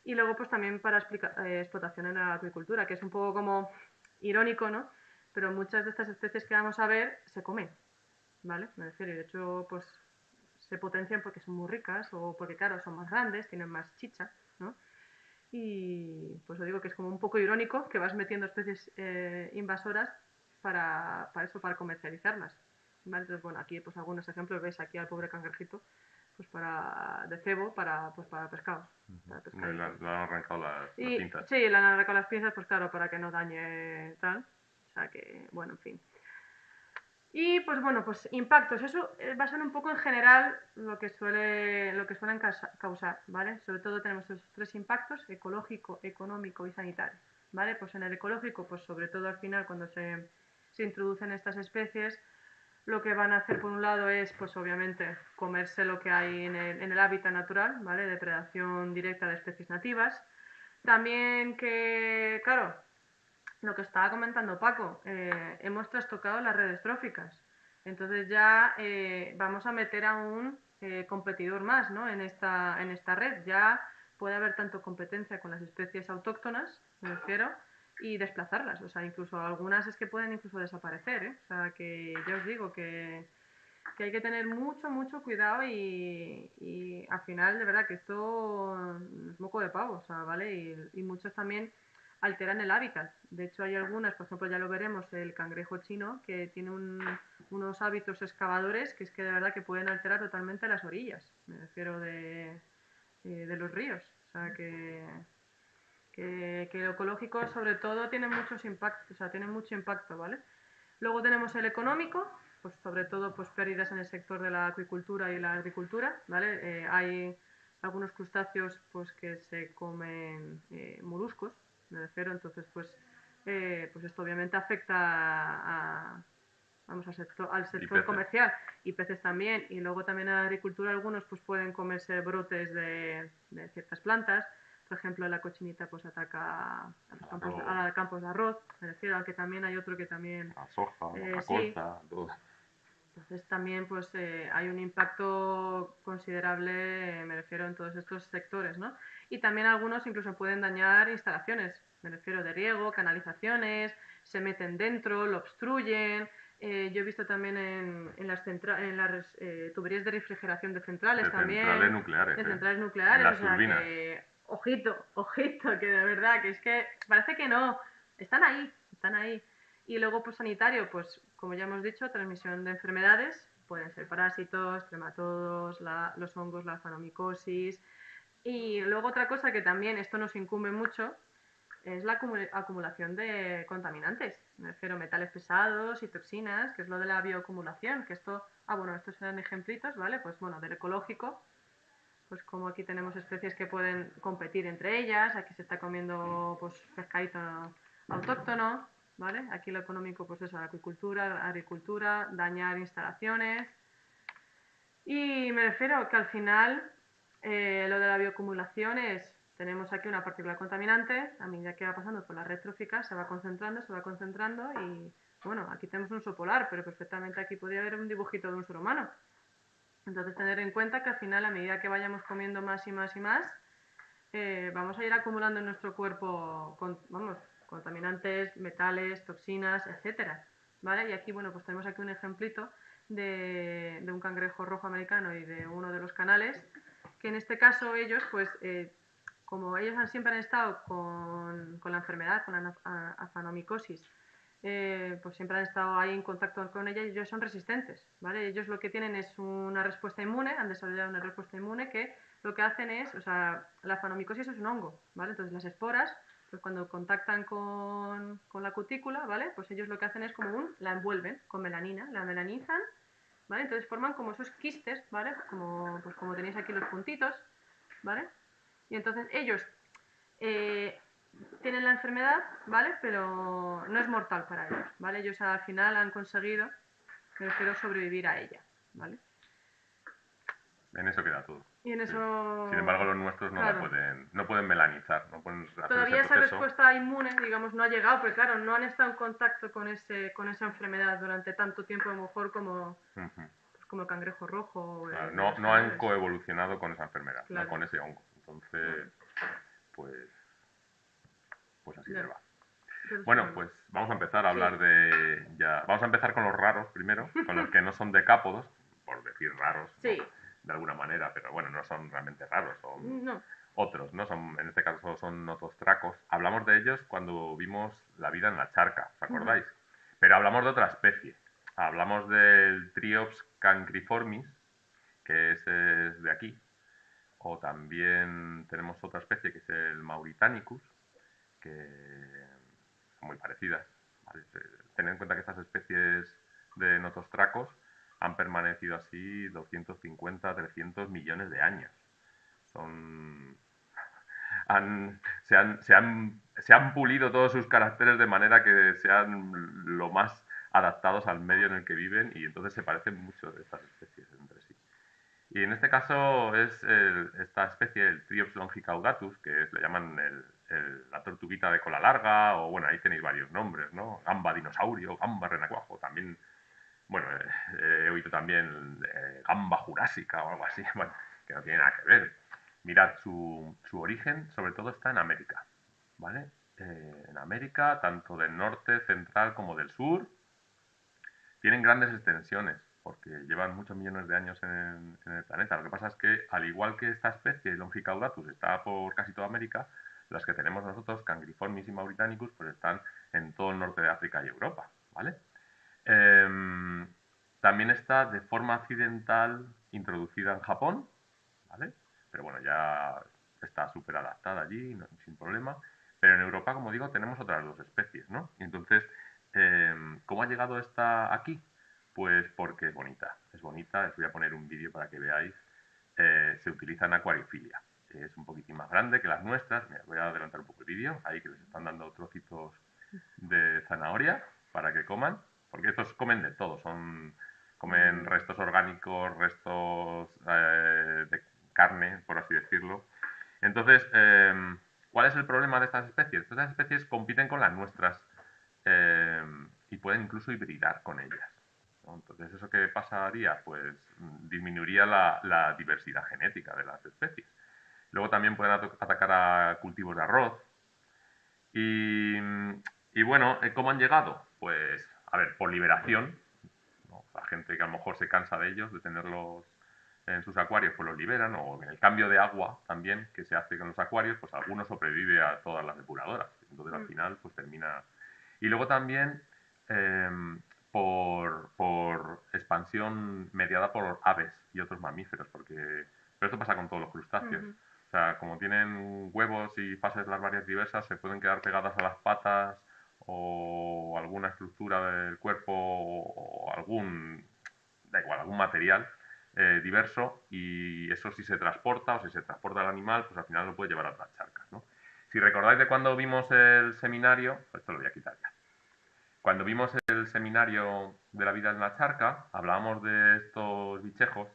Y luego pues también para explotación en la acuicultura, que es un poco como irónico, ¿no? Pero muchas de estas especies que vamos a ver se comen, ¿vale? Me refiero, y de hecho pues se potencian porque son muy ricas o porque, claro, son más grandes, tienen más chicha, ¿no? Y pues os digo que es como un poco irónico que vas metiendo especies invasoras para eso, para comercializarlas. ¿Vale? Entonces, bueno, aquí pues algunos ejemplos, veis aquí al pobre cangrejito, pues de cebo pues para pescado, para le, le pescadito. han arrancado las Y pinzas. sí, le han arrancado las pinzas, pues claro, para que no dañe tal. O sea que, bueno, en fin. Y pues bueno, pues impactos. Eso va a ser un poco en general lo que suelen causar, ¿vale? Sobre todo tenemos esos tres impactos: ecológico, económico y sanitario, ¿vale? Pues en el ecológico, pues sobre todo al final cuando se introducen estas especies, lo que van a hacer por un lado es, pues obviamente, comerse lo que hay en el hábitat natural, ¿vale? Depredación directa de especies nativas. También que, claro, lo que estaba comentando Paco, hemos trastocado las redes tróficas. Entonces ya vamos a meter a un competidor más, ¿no? En esta red. Ya puede haber tanto competencia con las especies autóctonas, me refiero, y desplazarlas. O sea, incluso algunas es que pueden incluso desaparecer, ¿eh? O sea, que ya os digo que hay que tener mucho, mucho cuidado y al final, de verdad, que esto es moco de pavo, o sea, ¿vale? Y muchos también alteran el hábitat. De hecho, hay algunas, por ejemplo, ya lo veremos, el cangrejo chino, que tiene unos hábitos excavadores que es que de verdad que pueden alterar totalmente las orillas, me refiero de los ríos. O sea, que lo ecológico sobre todo tiene muchos impactos, o sea, tiene mucho impacto, ¿vale? Luego tenemos el económico, pues sobre todo pues pérdidas en el sector de la acuicultura y la agricultura, ¿vale? Hay algunos crustáceos pues que se comen moluscos, me refiero, entonces pues esto obviamente afecta vamos, al Y sector peces. comercial y peces también, y luego también en la agricultura algunos pues pueden comerse brotes de ciertas plantas, por ejemplo la cochinita pues ataca Arroz, a campos de arroz, me refiero, aunque también hay otro que también la soja, la sí, colza, todo. entonces también pues hay un impacto considerable, me refiero, en todos estos sectores, ¿no? Y también algunos incluso pueden dañar instalaciones, me refiero de riego, canalizaciones, se meten dentro, lo obstruyen. Yo he visto también en las tuberías de refrigeración de centrales De centrales también, nucleares, de ¿eh? centrales En nucleares, o las sea turbinas. que, ojito, ojito, que de verdad, que es que parece que no, están ahí, están ahí. Y luego, pues sanitario, pues como ya hemos dicho, transmisión de enfermedades, pueden ser parásitos, trematodos, los hongos, la fanomicosis. Y luego otra cosa que también esto nos incumbe mucho es la acumulación de contaminantes. Me refiero a metales pesados y toxinas, que es lo de la bioacumulación, que esto, bueno, estos eran ejemplitos, ¿vale? Pues bueno, del ecológico, pues como aquí tenemos especies que pueden competir entre ellas, aquí se está comiendo pues pescadito autóctono, ¿vale? Aquí lo económico pues eso, la acuicultura, agricultura, dañar instalaciones y me refiero que al final lo de la bioacumulación es, tenemos aquí una partícula contaminante, a medida que va pasando por la red trófica se va concentrando y bueno, aquí tenemos un oso polar, pero perfectamente aquí podría haber un dibujito de un ser humano. Entonces tener en cuenta que al final a medida que vayamos comiendo más y más y más, vamos a ir acumulando en nuestro cuerpo vamos, contaminantes, metales, toxinas, etcétera. ¿Vale? Y aquí, bueno, pues tenemos aquí un ejemplito de un cangrejo rojo americano y de uno de los canales, que en este caso ellos, pues, como ellos siempre han estado con la enfermedad, con la afanomicosis, pues siempre han estado ahí en contacto con ella y ellos son resistentes, ¿vale? Ellos lo que tienen es una respuesta inmune, han desarrollado una respuesta inmune que lo que hacen es, o sea, la afanomicosis es un hongo, ¿vale? Entonces las esporas, pues cuando contactan con la cutícula, ¿vale? Pues ellos lo que hacen es como la envuelven con melanina, la melanizan, ¿vale? Entonces forman como esos quistes, ¿vale? Como, pues como tenéis aquí los puntitos, ¿vale? Y entonces ellos eh, tienen la enfermedad, ¿vale? Pero no es mortal para ellos, ¿vale? Ellos al final han conseguido, espero, sobrevivir a ella, ¿vale? En eso queda todo. Y en Sí. eso... Sin embargo, los nuestros claro, no pueden melanizar, no pueden hacer ese todavía esa proceso. respuesta inmune, digamos, no ha llegado, porque claro, no han estado en contacto con esa enfermedad durante tanto tiempo, a lo mejor como, pues como el cangrejo rojo o Claro, los no han canales. coevolucionado con esa enfermedad, Claro. no con ese hongo. Entonces, pues así Ya. le va. Entonces, Bueno, pues vamos a empezar a hablar sí. de... Vamos a empezar con los raros primero, con los que no son decápodos, por decir raros, ¿no? Sí. De alguna manera, pero bueno, no son realmente raros, son No. otros, ¿no? En este caso son notostracos. Hablamos de ellos cuando vimos la vida en la charca, ¿os acordáis? Pero hablamos de otra especie. Hablamos del Triops cancriformis, que ese es de aquí. O también tenemos otra especie que es el Mauritanicus, que son muy parecidas. ¿Vale? Tened en cuenta que estas especies de notostracos han permanecido así 250, 300 millones de años. Son se han pulido todos sus caracteres de manera que sean lo más adaptados al medio en el que viven y entonces se parecen mucho de estas especies entre sí. Y en este caso es esta especie, el Triops longicaudatus, que le llaman la tortuguita de cola larga, o bueno, ahí tenéis varios nombres, ¿no? Gamba dinosaurio, gamba renacuajo, también, bueno, he oído también gamba jurásica o algo así, bueno, que no tiene nada que ver. Mirad, su origen sobre todo está en América, ¿vale? En América, tanto del norte, central como del sur, tienen grandes extensiones porque llevan muchos millones de años en el planeta. Lo que pasa es que, al igual que esta especie, Longicaudatus, está por casi toda América, las que tenemos nosotros, Cangriformis y Mauritanicus, pues están en todo el norte de África y Europa, ¿vale? También está de forma accidental introducida en Japón, ¿vale? Pero bueno, ya está súper adaptada allí, no, sin problema. Pero en Europa, como digo, tenemos otras dos especies, ¿no? Y entonces, ¿cómo ha llegado esta aquí? Pues porque es bonita. Es bonita, os voy a poner un vídeo para que veáis. Se utiliza en acuariofilia. Es un poquitín más grande que las nuestras. Mira, voy a adelantar un poco el vídeo. Ahí que les están dando trocitos de zanahoria para que coman. Porque estos comen de todo. Comen restos orgánicos, restos de carne, por así decirlo. Entonces, ¿cuál es el problema de estas especies? Estas especies compiten con las nuestras y pueden incluso hibridar con ellas, ¿no? Entonces, ¿eso qué pasaría? Pues disminuiría la diversidad genética de las especies. Luego también pueden atacar a cultivos de arroz. Y bueno, ¿cómo han llegado? Pues, a ver, por liberación, ¿no? La gente que a lo mejor se cansa de ellos, de tenerlos en sus acuarios, pues los liberan, o en el cambio de agua también que se hace con los acuarios, pues alguno sobrevive a todas las depuradoras. Entonces al final pues termina... Y luego también eh, por expansión mediada por aves y otros mamíferos, porque... Pero esto pasa con todos los crustáceos. O sea, como tienen huevos y fases larvarias diversas, se pueden quedar pegadas a las patas o alguna estructura del cuerpo o da igual, algún material diverso y eso si se transporta o si se transporta el animal, pues al final lo puede llevar a otras charcas, ¿no? Si recordáis de cuando vimos el seminario, esto lo voy a quitar ya. Cuando vimos el seminario de la vida en la charca, hablábamos de estos bichejos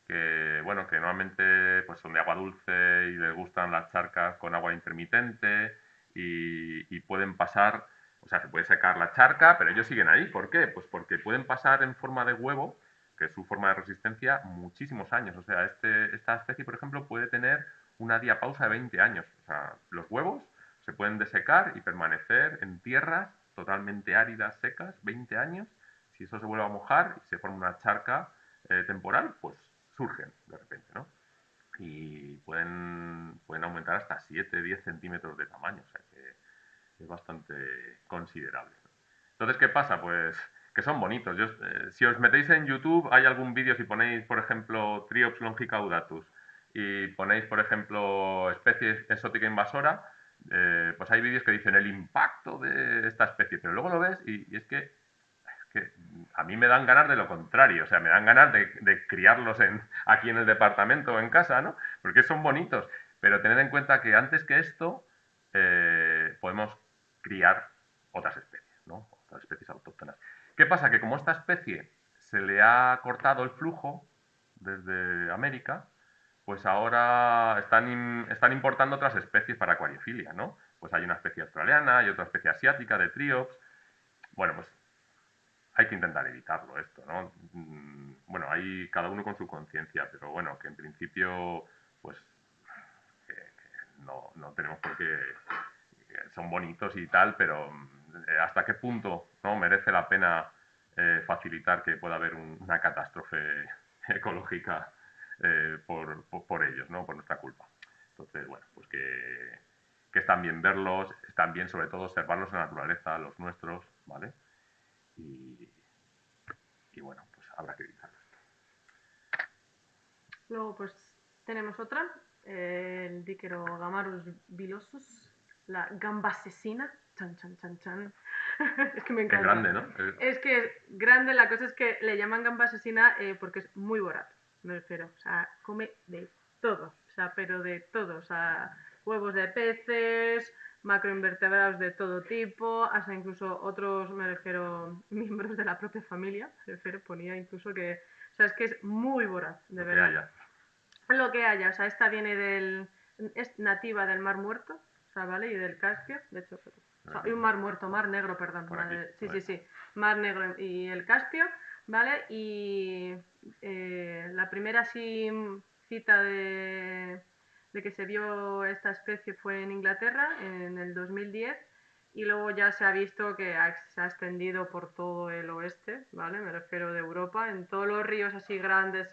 que, bueno, que normalmente pues, son de agua dulce y les gustan las charcas con agua intermitente y pueden pasar, o sea, se puede secar la charca, pero ellos siguen ahí. ¿Por qué? Pues porque pueden pasar en forma de huevo, que es su forma de resistencia, muchísimos años. O sea, esta especie, por ejemplo, puede tener una diapausa de 20 años. O sea, los huevos se pueden desecar y permanecer en tierras totalmente áridas, secas, 20 años, si eso se vuelve a mojar y se forma una charca temporal, pues surgen de repente, ¿no? Y pueden aumentar hasta 7, 10 centímetros de tamaño, o sea que es bastante considerable. Entonces, ¿qué pasa? Pues que son bonitos. Si os metéis en YouTube, hay algún vídeo, si ponéis, por ejemplo, Triops longicaudatus y ponéis, por ejemplo, especie exótica invasora, pues hay vídeos que dicen el impacto de esta especie, pero luego lo ves y es que a mí me dan ganas de lo contrario, o sea, me dan ganas de criarlos aquí en el departamento o en casa, ¿no? Porque son bonitos, pero tened en cuenta que antes que esto podemos criar otras especies, ¿no? Otras especies autóctonas. ¿Qué pasa? Que como esta especie se le ha cortado el flujo desde América, pues ahora están importando otras especies para acuariofilia, ¿no? Pues hay una especie australiana, hay otra especie asiática de Triops. Bueno, pues hay que intentar evitarlo esto, ¿no? Bueno, hay cada uno con su conciencia, pero bueno, que en principio, pues, que no tenemos por qué, son bonitos y tal, pero hasta qué punto no merece la pena facilitar que pueda haber una catástrofe ecológica por ellos, ¿no? Por nuestra culpa. Entonces, bueno, pues que están bien verlos, están bien sobre todo observarlos en la naturaleza, los nuestros, ¿vale? Y, y bueno, pues habrá que evitarlo. Luego, pues tenemos otra, el Dicerogamarus villosus, la gamba asesina. Chan, chan, chan, chan. Es que me Es encanta. grande, ¿no? Es que es grande, la cosa es que le llaman gamba asesina porque es muy voraz, me refiero. O sea, come de todo, o sea, pero de todo. O sea, huevos de peces, macroinvertebrados de todo tipo, hasta incluso otros, me refiero, miembros de la propia familia, me refiero, ponía incluso que, o sea, es que es muy voraz, de Lo que verdad. haya. Lo que haya, o sea, esta viene es nativa del Mar Muerto, o sea, ¿vale? Y del Caspio, de hecho, o sea, y un Mar Muerto, Mar Negro, perdón, Por aquí. sí, sí, sí, Mar Negro y el Caspio, ¿vale? Y la primera sí cita de que se vio esta especie fue en Inglaterra en el 2010 y luego ya se ha visto que se ha extendido por todo el oeste, ¿vale? Me refiero de Europa, en todos los ríos así grandes,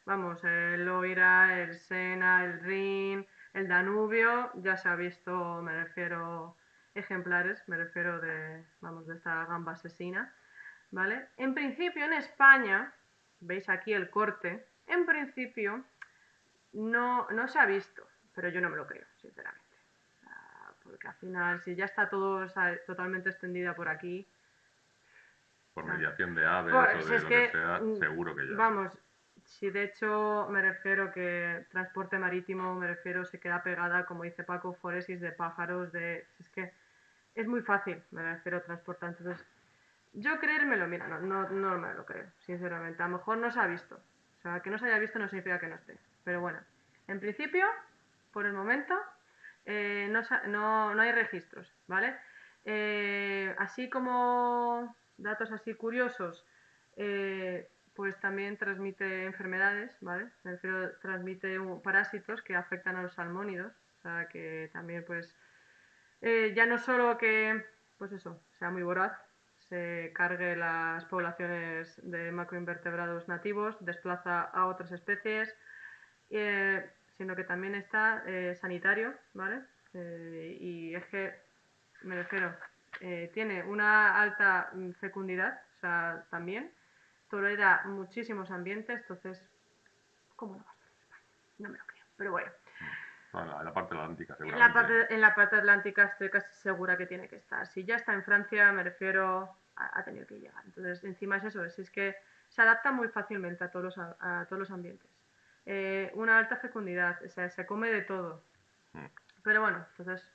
vamos, el Loira, el Sena, el Rin, el Danubio, ya se ha visto, me refiero, ejemplares, me refiero vamos, de esta gamba asesina, ¿vale? En principio en España, veis aquí el corte, en principio no se ha visto, pero yo no me lo creo, sinceramente. Porque al final, si ya está todo, o sea, totalmente extendida por aquí, Por o sea, mediación de aves o pues de es lo que que, sea, seguro que ya. vamos, si de hecho me refiero que transporte marítimo, me refiero se queda pegada, como dice Paco, foresis de pájaros, si es que es muy fácil, me refiero transportar. Entonces, yo creérmelo, mira, no me lo creo, sinceramente. A lo mejor no se ha visto. O sea, que no se haya visto no significa que no esté. Pero bueno, en principio, por el momento, no hay registros, ¿vale? Así como datos así curiosos, pues también transmite enfermedades, ¿vale? Me refiero, transmite parásitos que afectan a los salmónidos, o sea que también pues ya no solo que, pues eso, sea muy voraz, se cargue las poblaciones de macroinvertebrados nativos, desplaza a otras especies, sino que también está sanitario, ¿vale? Y es que, me refiero, tiene una alta fecundidad, o sea, también, tolera muchísimos ambientes, entonces, ¿cómo no va a estar en España? No me lo creo, pero bueno. La parte atlántica, En la seguramente. parte, en la parte atlántica estoy casi segura que tiene que estar. Si ya está en Francia, me refiero a tener que llegar. Entonces, encima es eso, es que se adapta muy fácilmente a todos los ambientes. Una alta fecundidad, o sea, se come de todo. Mm, Pero bueno, entonces,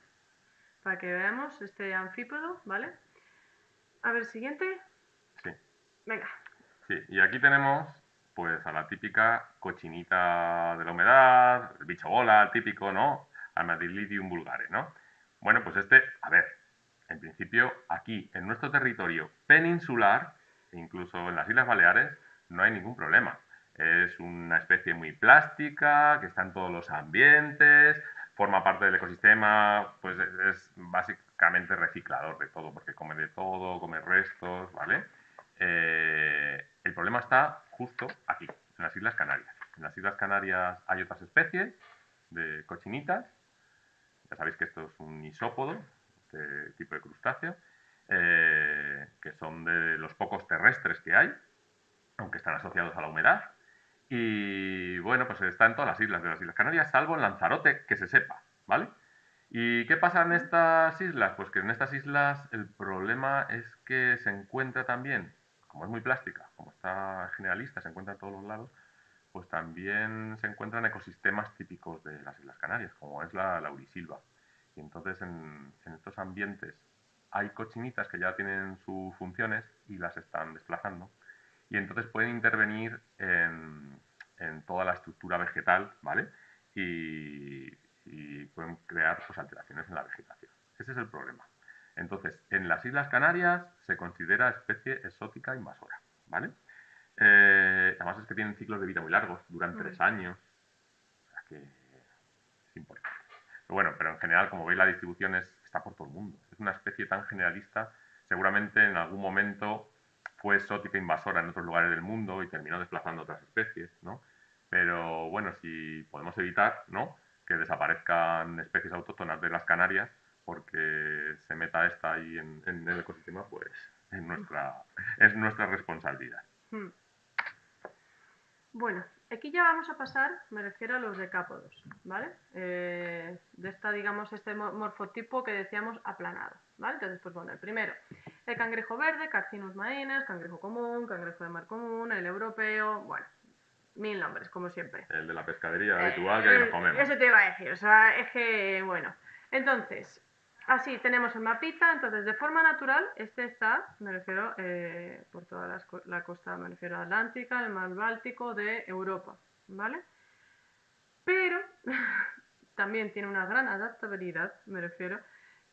para que veamos este anfípodo, ¿vale? A ver, siguiente. sí, Venga. sí. Y aquí tenemos, pues, a la típica cochinita de la humedad, el bicho bola, el típico, ¿no? Armadillidium vulgare, ¿no? Bueno, pues a ver, en principio, aquí, en nuestro territorio peninsular, e incluso en las Islas Baleares, no hay ningún problema. Es una especie muy plástica, que está en todos los ambientes, forma parte del ecosistema, pues es básicamente reciclador de todo, porque come de todo, come restos, ¿vale? El problema está justo aquí, en las Islas Canarias. En las Islas Canarias hay otras especies de cochinitas. Ya sabéis que esto es un isópodo, este tipo de crustáceo, que son de los pocos terrestres que hay, aunque están asociados a la humedad. Y bueno, pues está en todas las islas de las Islas Canarias, salvo en Lanzarote, que se sepa, ¿vale? ¿Y qué pasa en estas islas? Pues que en estas islas el problema es que se encuentra también, como es muy plástica, como está generalista, se encuentra en todos los lados, pues también se encuentran ecosistemas típicos de las Islas Canarias, como es la laurisilva. Y entonces en estos ambientes hay cochinitas que ya tienen sus funciones y las están desplazando. Y entonces pueden intervenir en toda la estructura vegetal, ¿vale? Y pueden crear pues, alteraciones en la vegetación. Ese es el problema. Entonces, en las Islas Canarias se considera especie exótica invasora, ¿vale? Además es que tienen ciclos de vida muy largos, duran 3 años, o sea que es importante. Pero bueno, pero en general, como veis, la distribución está por todo el mundo. Es una especie tan generalista, seguramente en algún momento fue exótica invasora en otros lugares del mundo y terminó desplazando otras especies, ¿no? Pero bueno, si podemos evitar, ¿no?, que desaparezcan especies autóctonas de las Canarias porque se meta esta ahí en el ecosistema, pues es nuestra responsabilidad. Bueno, aquí ya vamos a pasar, me refiero a los decápodos, ¿vale? De esta, digamos, este morfotipo que decíamos aplanado, ¿vale? Entonces, pues bueno, el primero, el cangrejo verde, Carcinus maenas, cangrejo común, cangrejo de mar común, el europeo, bueno, 1000 nombres, como siempre. El de la pescadería habitual que nos comemos. Eso te iba a decir, o sea, es que, bueno. Entonces, así tenemos el mapita, entonces de forma natural, este está, me refiero, por toda la costa, me refiero atlántica, el mar Báltico de Europa, ¿vale? Pero también tiene una gran adaptabilidad, me refiero,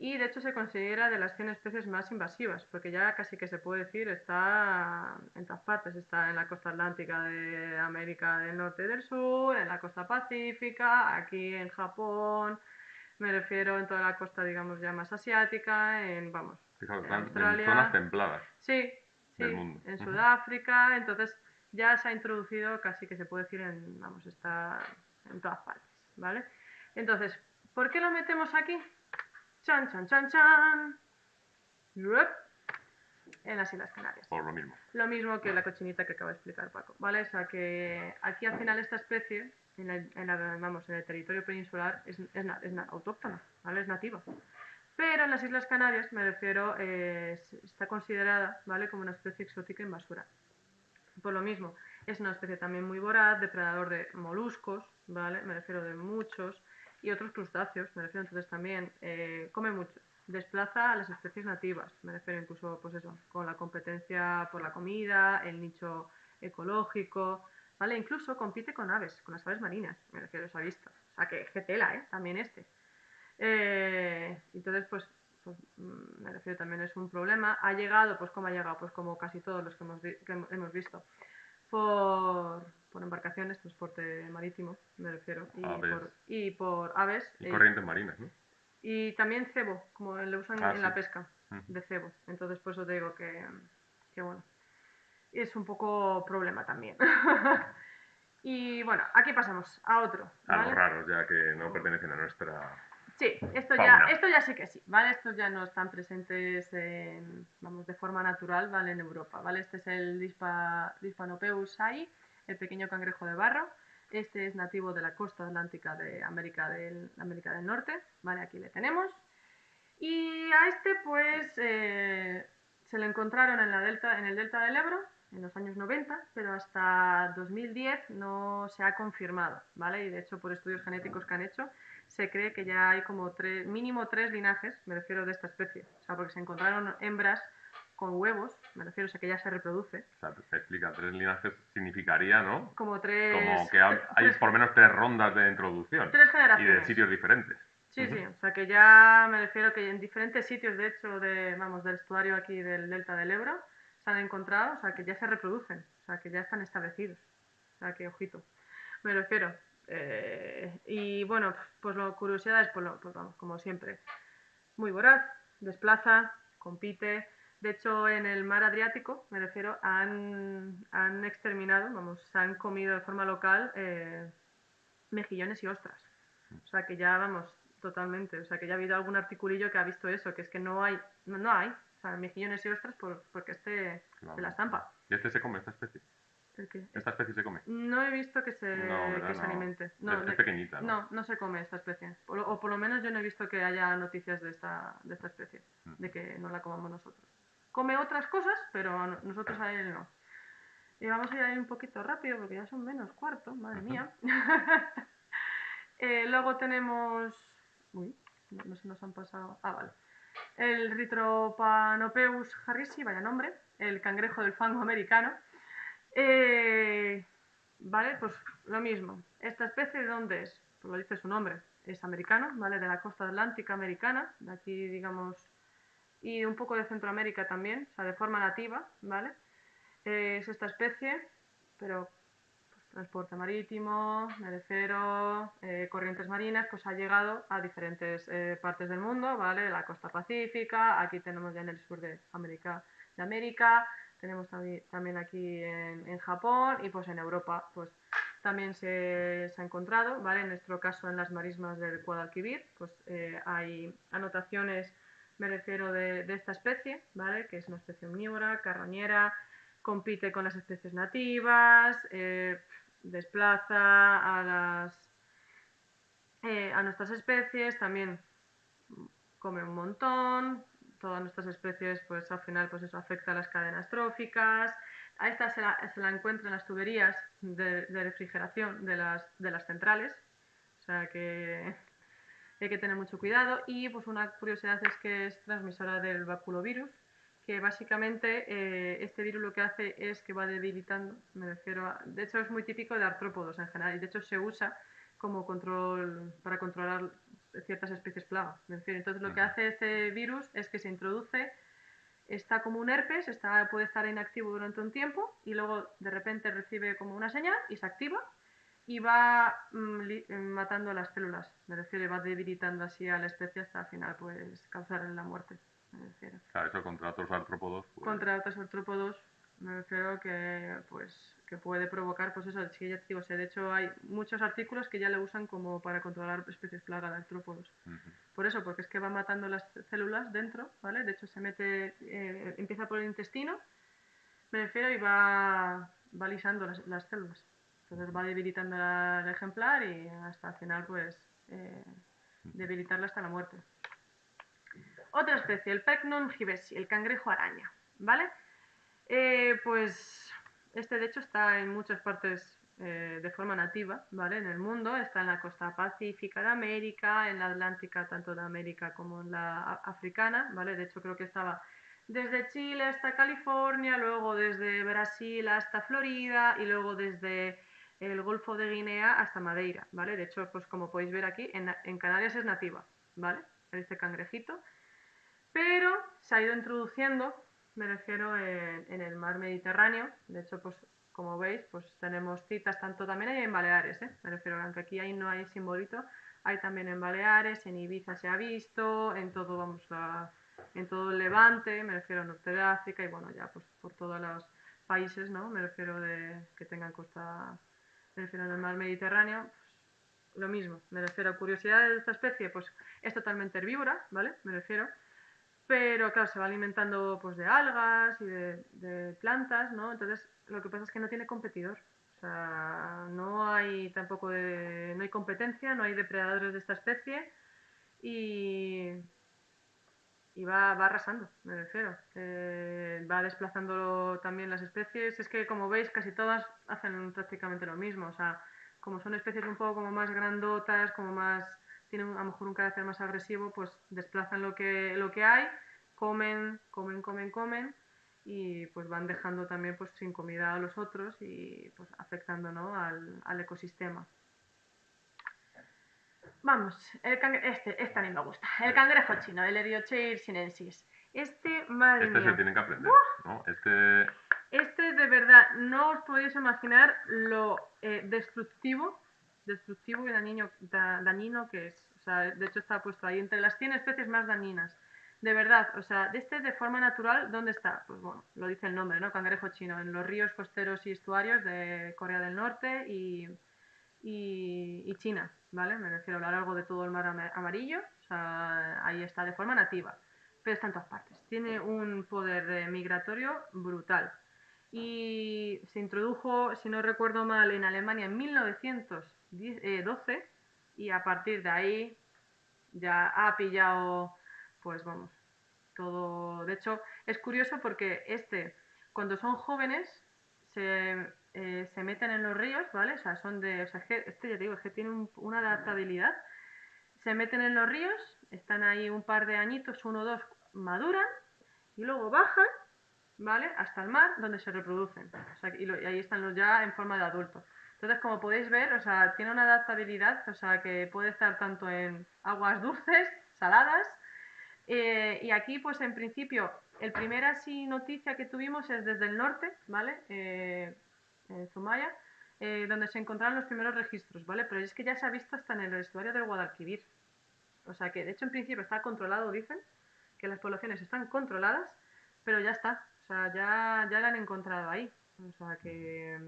y de hecho se considera de las 100 especies más invasivas, porque ya casi que se puede decir está en todas partes, está en la costa atlántica de América del Norte y del Sur, en la costa pacífica, aquí en Japón, me refiero en toda la costa, digamos, ya más asiática, vamos, Fijaos, en en zonas Australia, templadas sí, del mundo. en Sudáfrica, entonces ya se ha introducido casi que se puede decir vamos, está en todas partes, ¿vale? Entonces, ¿por qué lo metemos aquí? Chan, chan, chan, chan. En las Islas Canarias. Por lo mismo. Lo mismo que la cochinita que acaba de explicar Paco, ¿vale? O sea que aquí al final esta especie, vamos, en el territorio peninsular, es autóctona, ¿vale? Es nativa. Pero en las Islas Canarias, me refiero, está considerada, ¿vale?, como una especie exótica invasora. Por lo mismo, es una especie también muy voraz, depredador de moluscos, ¿vale? Me refiero de muchos, y otros crustáceos, me refiero, entonces también come mucho, desplaza a las especies nativas, me refiero incluso, pues eso, con la competencia por la comida, el nicho ecológico, ¿vale? Incluso compite con aves, con las aves marinas, me refiero a esa vista. O sea que tela, ¿eh? También este. Entonces, pues me refiero también es un problema. Ha llegado, pues como ha llegado, pues como casi todos los que hemos visto, por embarcaciones, transporte marítimo, me refiero, y por aves. Y corrientes marinas, ¿no? Y también cebo, como le usan en la pesca, de cebo. Entonces, por eso te digo que bueno, es un poco problema también. Y bueno, aquí pasamos a otro, ¿vale? Algo raros ya que no pertenecen a nuestra... Sí, esto ya sí que sí, ¿vale? Estos ya no están presentes, vamos, de forma natural, ¿vale? En Europa, ¿vale? Este es el Diphanopeus sai, el pequeño cangrejo de barro. Este es nativo de la costa atlántica de América del Norte, ¿vale? Aquí le tenemos. Y a este, pues, se lo encontraron en el delta del Ebro en los años 90, pero hasta 2010 no se ha confirmado, ¿vale? Y de hecho, por estudios genéticos que han hecho, se cree que ya hay como mínimo 3 linajes, me refiero, de esta especie. O sea, porque se encontraron hembras con huevos, me refiero, o sea, que ya se reproduce. O sea, te explica, 3 linajes significaría, ¿no? Como tres... Como que hay por lo menos 3 rondas de introducción. 3 generaciones. Y de sitios diferentes. Sí, sí, o sea que ya me refiero que en diferentes sitios, de hecho, del estuario aquí del delta del Ebro, se han encontrado, o sea que ya se reproducen, o sea que ya están establecidos. O sea que, ojito, me refiero. Y bueno, pues curiosidades, pues vamos, como siempre. Muy voraz, desplaza, compite, De hecho, en el mar Adriático, me refiero, han exterminado, vamos, se han comido de forma local mejillones y ostras. O sea, que ya, vamos, totalmente. O sea, que ya ha habido algún articulillo que ha visto eso, que es que no hay, no hay, o sea, mejillones y ostras porque se la estampa. ¿Y este se come, esta especie? ¿El qué? ¿Esta especie se come? No he visto que No, ¿verdad? se No. alimente. No, Es pequeñita, ¿no? no se come esta especie. O por lo menos yo no he visto que haya noticias de esta especie, de que no la comamos nosotros. Come otras cosas, pero nosotros a él no. Y vamos a ir ahí un poquito rápido porque ya son menos cuarto, madre mía. Luego tenemos... Uy, no se nos han pasado... Ah, vale. El Ritropanopeus harrisi, vaya nombre, el cangrejo del fango americano. Vale, pues lo mismo. ¿Esta especie de dónde es? Pues lo dice su nombre. Es americano, ¿vale? De la costa atlántica americana, de aquí, digamos, y un poco de Centroamérica también, o sea, de forma nativa, ¿vale? Es esta especie, pero pues, transporte marítimo, merecero, corrientes marinas, pues ha llegado a diferentes partes del mundo, ¿vale? La costa pacífica, aquí tenemos ya en el sur de América, tenemos también aquí en Japón y pues en Europa, pues también se ha encontrado, ¿vale? En nuestro caso en las marismas del Guadalquivir, pues hay anotaciones, me refiero de esta especie, ¿vale? Que es una especie omnívora, carroñera, compite con las especies nativas, desplaza a nuestras especies, también come un montón, todas nuestras especies pues al final pues eso afecta a las cadenas tróficas, a esta se la encuentra en las tuberías de refrigeración de las centrales, o sea que hay que tener mucho cuidado. Y pues una curiosidad es que es transmisora del baculovirus, que básicamente este virus lo que hace es que va debilitando, me refiero a, de hecho es muy típico de artrópodos en general, y de hecho se usa como control para controlar ciertas especies plaga, me refiero. Entonces lo que hace este virus es que se introduce, está como un herpes, puede estar inactivo durante un tiempo y luego de repente recibe como una señal y se activa y va matando las células, me refiero, y va debilitando así a la especie hasta al final pues causarle la muerte, me refiero. Claro, eso contra otros artrópodos. Pues... Contra otros artrópodos, me refiero que pues que puede provocar, pues eso, sí, ya te digo, de hecho hay muchos artículos que ya lo usan como para controlar especies plaga de artrópodos. Por eso, porque es que va matando las células dentro, ¿vale? De hecho se mete, empieza por el intestino, me refiero, y va lisando las células. Entonces va debilitando al ejemplar y hasta el final, pues, debilitarla hasta la muerte. Otra especie, el Pecnon gibesi, el cangrejo araña, ¿vale? Pues este de hecho está en muchas partes de forma nativa, ¿vale? En el mundo, está en la costa pacífica de América, en la atlántica tanto de América como en la africana, ¿vale? De hecho creo que estaba desde Chile hasta California, luego desde Brasil hasta Florida y luego desde el Golfo de Guinea hasta Madeira, ¿vale? De hecho, pues como podéis ver aquí, en Canarias es nativa, ¿vale? Este cangrejito, pero se ha ido introduciendo, me refiero, en el mar Mediterráneo. De hecho, pues como veis, pues tenemos citas tanto también hay en Baleares, me refiero, aunque aquí no hay simbolito, hay también en Baleares, en Ibiza se ha visto, en todo, vamos, en todo el Levante, me refiero a norte de África y bueno, ya pues por todos los países, ¿no? Me refiero de que tengan costa, me refiero en el mar Mediterráneo, pues, lo mismo, me refiero a curiosidades de esta especie, pues es totalmente herbívora, ¿vale? Me refiero, pero claro, se va alimentando pues de algas y de plantas, ¿no? Entonces lo que pasa es que no tiene competidor. O sea, no hay tampoco no hay competencia, no hay depredadores de esta especie y, y va arrasando, me refiero. Va desplazando también las especies. Es que como veis casi todas hacen prácticamente lo mismo. O sea, como son especies un poco como más grandotas, como más tienen a lo mejor un carácter más agresivo, pues desplazan lo que hay, comen y pues van dejando también pues sin comida a los otros y pues afectando, ¿no? al ecosistema. Vamos, este a mí me gusta. El cangrejo chino, el Eriocheir sinensis. Madre Este mía. se tiene que aprender, ¿no? Este de verdad, no os podéis imaginar lo destructivo y dañino que es. O sea, de hecho está puesto ahí entre las 100 especies más dañinas de verdad, o sea, de forma natural, ¿dónde está? Pues bueno, lo dice el nombre, ¿no? Cangrejo chino, en los ríos costeros y estuarios de Corea del Norte y China, ¿vale? Me refiero a lo largo de todo el mar amarillo, o sea, ahí está de forma nativa, pero está en todas partes. Tiene un poder migratorio brutal. Y se introdujo, si no recuerdo mal, en Alemania en 1912 y a partir de ahí ya ha pillado, pues vamos, todo. De hecho, es curioso porque cuando son jóvenes, se meten en los ríos, ¿vale? O sea, ya te digo, es que tiene una adaptabilidad. Se meten en los ríos, están ahí un par de añitos, uno o dos, maduran y luego bajan, ¿vale? Hasta el mar, donde se reproducen. O sea, y ahí están los ya en forma de adultos. Entonces, como podéis ver, o sea, tiene una adaptabilidad, o sea, que puede estar tanto en aguas dulces, saladas, y aquí, pues en principio, el primer así noticia que tuvimos es desde el norte, ¿vale? En Zumaya, donde se encontraron los primeros registros, ¿vale? Pero es que ya se ha visto hasta en el estuario del Guadalquivir. O sea que, de hecho, en principio está controlado, dicen, que las poblaciones están controladas, pero ya está. O sea, ya la han encontrado ahí. O sea que,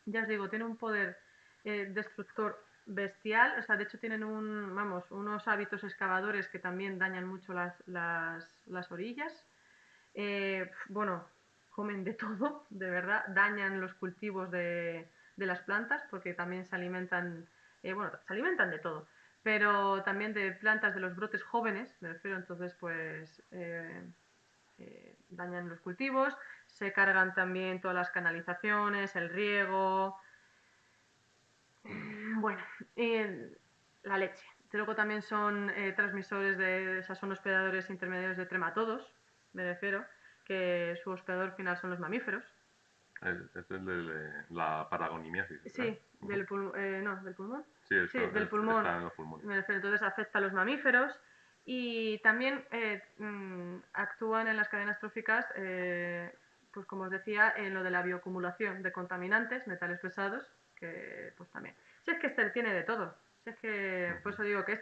ya os digo, tiene un poder destructor bestial. O sea, de hecho tienen unos hábitos excavadores que también dañan mucho las orillas. Bueno, comen de todo, de verdad. Dañan los cultivos de las plantas porque también se alimentan de todo. Pero también de plantas de los brotes jóvenes, me refiero, entonces pues dañan los cultivos, se cargan también todas las canalizaciones, el riego, bueno, la leche. Luego también son transmisores o sea, son hospedadores intermediarios de trematodos, me refiero, que su hospedador final son los mamíferos. Es el de la paragonimiasis, ¿verdad? Sí, no, del pulmón. Sí, Sí, eso del pulmón. está en los pulmones. Me refiero, entonces afecta a los mamíferos y también actúan en las cadenas tróficas, pues como os decía, en lo de la bioacumulación de contaminantes, metales pesados, que pues también. Si es que tiene de todo. Si es que, por eso digo que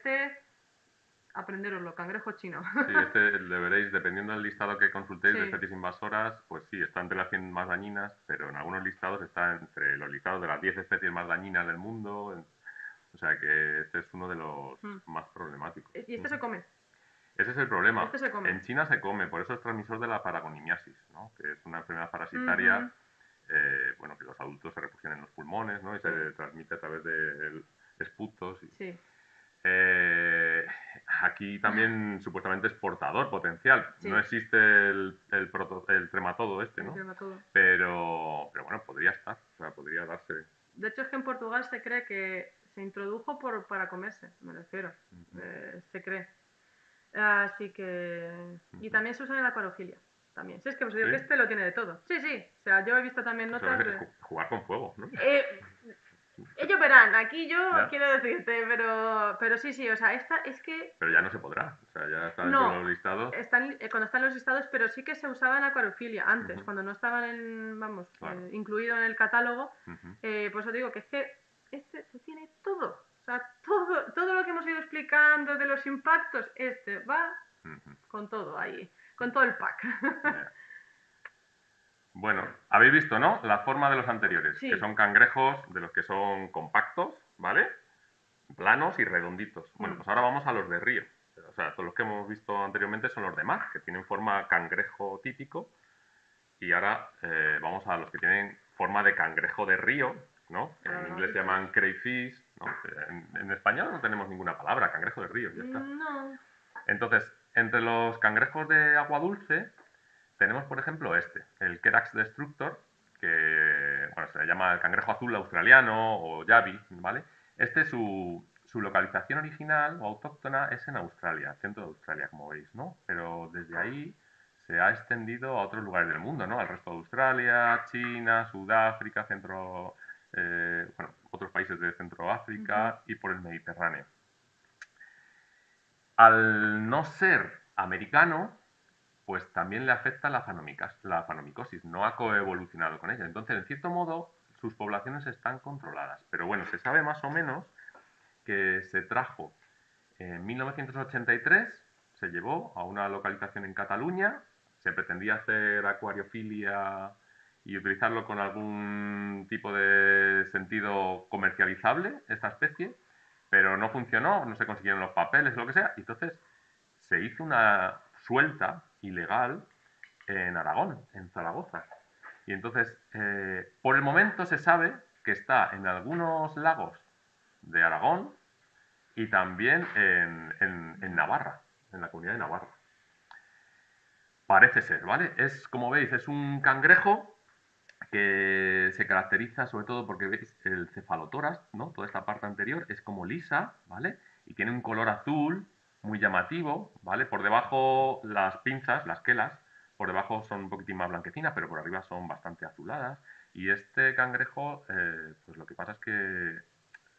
aprenderoslo, cangrejo chino. Sí, le veréis, dependiendo del listado que consultéis de Sí. especies invasoras, pues sí, está entre las 100 más dañinas, pero en algunos listados está entre los listados de las 10 especies más dañinas del mundo. O sea que este es uno de los más problemáticos. Y este se come. Ese es el problema. Este se come. En China se come, por eso es transmisor de la paragonimiasis, ¿no? Que es una enfermedad parasitaria, bueno, que los adultos se refugian en los pulmones, ¿no? Y se transmite a través de esputos. Sí. Aquí también supuestamente es portador potencial. Sí. No existe el trematodo ¿no? Trematodo. Pero bueno, podría estar, o sea, podría darse. De hecho, es que en Portugal se cree que se introdujo para comerse, me refiero. Se cree. Así que. Y también se usa en la acuariofilia. También. Si es que os digo que lo tiene de todo. Sí, sí. O sea, yo he visto también notas de. Jugar con fuego, ¿no? Ellos verán, aquí yo quiero decirte, pero sí, o sea, esta es que. Pero ya no se podrá, o sea, ya está dentro de los listados. Cuando están los listados, pero sí que se usaba en acuariofilia antes, cuando no estaban incluido en el catálogo. Por eso digo que es que este lo tiene todo. O sea, todo lo que hemos ido explicando de los impactos, va con todo ahí, con todo el pack. Bueno, habéis visto, ¿no? La forma de los anteriores, Sí. que son cangrejos de los que son compactos, ¿vale? Planos y redonditos. Bueno, pues ahora vamos a los de río. O sea, todos los que hemos visto anteriormente son los de mar, que tienen forma cangrejo típico. Y ahora vamos a los que tienen forma de cangrejo de río, ¿no? Que en inglés se llaman crayfish, ¿no? En español no tenemos ninguna palabra, cangrejo de río, ya está. No. Entonces, entre los cangrejos de agua dulce tenemos, por ejemplo, el Kerax destructor, que bueno, se le llama el cangrejo azul australiano o Yavi, ¿vale? Su localización original o autóctona es en Australia, centro de Australia, como veis, ¿no? Pero desde ahí se ha extendido a otros lugares del mundo, ¿no? Al resto de Australia, China, Sudáfrica, otros países de Centroáfrica y por el Mediterráneo. Al no ser americano, pues también le afecta la fanomicosis, no ha coevolucionado con ella. Entonces, en cierto modo, sus poblaciones están controladas. Pero bueno, se sabe más o menos que se trajo en 1983 se llevó a una localización en Cataluña, se pretendía hacer acuariofilia y utilizarlo con algún tipo de sentido comercializable, esta especie, pero no funcionó, no se consiguieron los papeles, lo que sea, y entonces se hizo una suelta ilegal en Aragón, en Zaragoza. Y entonces, por el momento se sabe que está en algunos lagos de Aragón y también en Navarra, en la comunidad de Navarra. Parece ser, ¿vale? Es, como veis, es un cangrejo que se caracteriza sobre todo porque veis el cefalotórax, ¿no? Toda esta parte anterior es como lisa, ¿vale? Y tiene un color azul muy llamativo, ¿vale? Por debajo las pinzas, las quelas, por debajo son un poquitín más blanquecinas, pero por arriba son bastante azuladas. Y este cangrejo, pues lo que pasa es que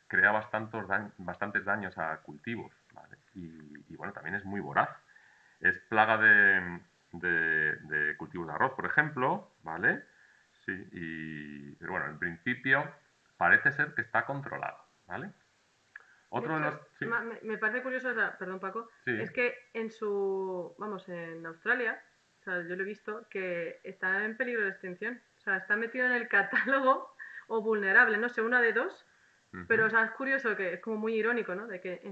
crea bastantes daños a cultivos, ¿vale? Y bueno, también es muy voraz. Es plaga de cultivos de arroz, por ejemplo, ¿vale? Sí, pero bueno, en principio parece ser que está controlado, ¿vale? De Otro de hecho, los... Sí, me parece curioso, o sea, perdón Paco, sí. es que vamos, en Australia, o sea, yo lo he visto, que está en peligro de extinción. O sea, está metido en el catálogo o vulnerable, no sé, una de dos. Pero, Ujú. o sea, es curioso que es como muy irónico, ¿no? De que en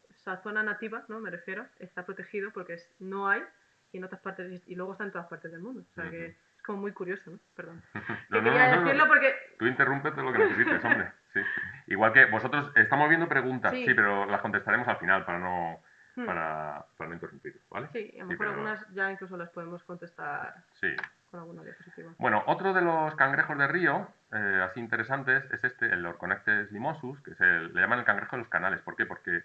esa zona nativa, ¿no? Me refiero, está protegido porque no hay y en otras partes, y luego está en todas partes del mundo. O sea, que Ujú. es como muy curioso, ¿no? Perdón. No, Que no, no, quería no, no. decirlo porque... Tú interrumpe todo lo que necesites, hombre. Sí. Igual que vosotros, estamos viendo preguntas, sí, Sí, pero las contestaremos al final hmm, para no interrumpir, ¿vale? sí, a lo Sí, mejor pero algunas ya incluso las podemos contestar sí. con alguna diapositiva. Bueno, otro de los cangrejos de río, así interesantes, es este, el Orconectes limosus, que le llaman el cangrejo de los canales. ¿Por qué? Porque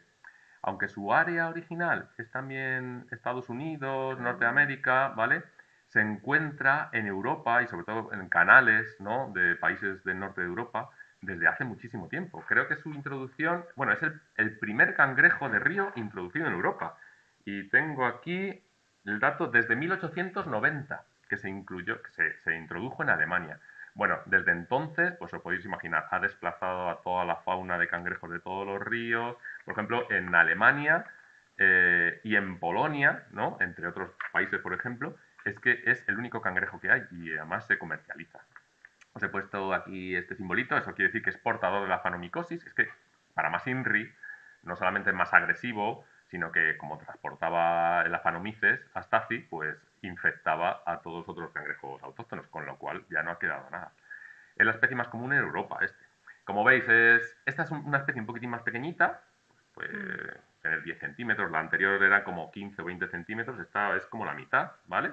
aunque su área original es también Estados Unidos, Ah, Norteamérica, ¿vale? Se encuentra en Europa y sobre todo en canales, ¿no? De países del norte de Europa desde hace muchísimo tiempo. Creo que su introducción, bueno, es el primer cangrejo de río introducido en Europa. Y tengo aquí el dato desde 1890 que se introdujo en Alemania. Bueno, desde entonces, pues os podéis imaginar, ha desplazado a toda la fauna de cangrejos de todos los ríos. Por ejemplo, en Alemania y en Polonia, ¿no? Entre otros países, por ejemplo, es que es el único cangrejo que hay y además se comercializa. Os he puesto aquí este simbolito, eso quiere decir que es portador de la fanomicosis. Es que para más INRI, no solamente es más agresivo, sino que como transportaba el Aphanomyces astaci, pues infectaba a todos los otros cangrejos autóctonos, con lo cual ya no ha quedado nada. Es la especie más común en Europa, este. Como veis, esta es una especie un poquitín más pequeñita, pues mm. tener 10 centímetros, la anterior era como 15 o 20 centímetros, esta es como la mitad, ¿vale?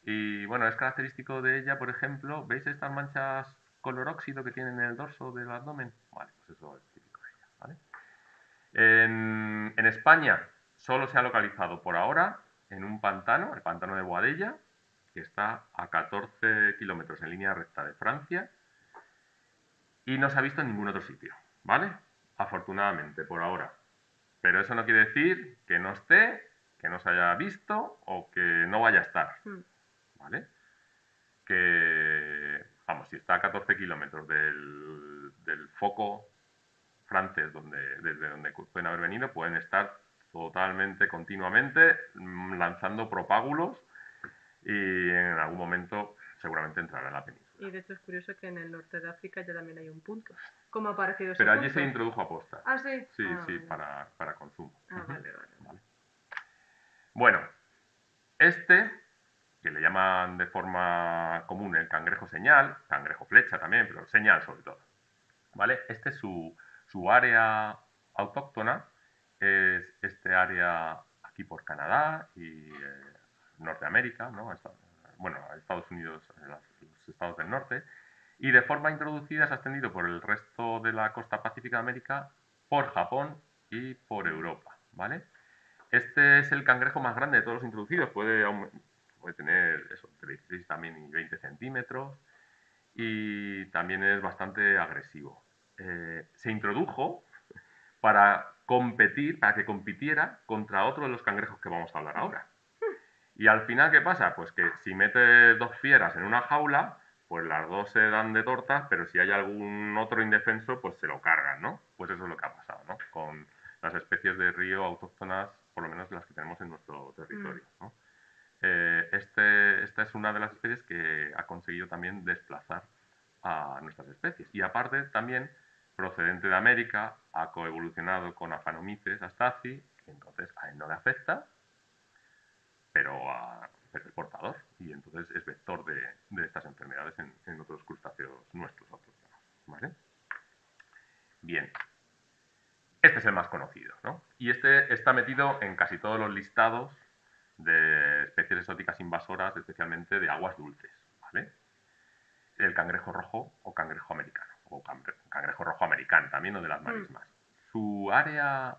Y bueno, es característico de ella, por ejemplo, ¿veis estas manchas color óxido que tiene en el dorso del abdomen? Vale, pues eso es típico de ella, ¿vale? En España solo se ha localizado por ahora en un pantano, el pantano de Boadella, que está a 14 kilómetros en línea recta de Francia, y no se ha visto en ningún otro sitio, ¿vale? Afortunadamente, por ahora. Pero eso no quiere decir que no esté, que no se haya visto o que no vaya a estar, Mm. ¿vale? Que, vamos, si está a 14 kilómetros del foco francés desde donde pueden haber venido, pueden estar totalmente, continuamente lanzando propágulos y en algún momento seguramente entrará en la península. Y de hecho es curioso que en el norte de África ya también hay un punto. ¿Cómo ha aparecido ese Pero allí se punto? introdujo a posta. Ah, sí. Sí, Ah, sí, vale. para consumo. Ah, vale, vale, vale. ¿Vale? Bueno, este, que le llaman de forma común el cangrejo señal, cangrejo flecha también, pero señal sobre todo. ¿Vale? Este es su área autóctona, es este área aquí por Canadá y Norteamérica, ¿no? Bueno, Estados Unidos, los estados del norte, y de forma introducida se ha extendido por el resto de la costa pacífica de América, por Japón y por Mm. Europa, ¿vale? Este es el cangrejo más grande de todos los introducidos, puede tener eso, entre 16 también y 20 centímetros, y también es bastante agresivo. Se introdujo para competir, para que compitiera contra otro de los cangrejos que vamos a hablar ahora. Y al final, ¿qué pasa? Pues que si metes dos fieras en una jaula, pues las dos se dan de tortas, pero si hay algún otro indefenso, pues se lo cargan, ¿no? Pues eso es lo que ha pasado, ¿no? Con las especies de río autóctonas por lo menos de las que tenemos en nuestro territorio, ¿no? Esta es una de las especies que ha conseguido también desplazar a nuestras especies. Y aparte también, procedente de América, ha coevolucionado con Aphanomyces astaci, que entonces a él no le afecta, pero es portador y entonces es vector de estas enfermedades en otros crustáceos nuestros autóctonos, ¿vale? Bien, este es el más conocido, ¿no? Y este está metido en casi todos los listados de especies exóticas invasoras, especialmente de aguas dulces, ¿vale? El cangrejo rojo o cangrejo americano, o cangrejo rojo americano, también o de las marismas. Su área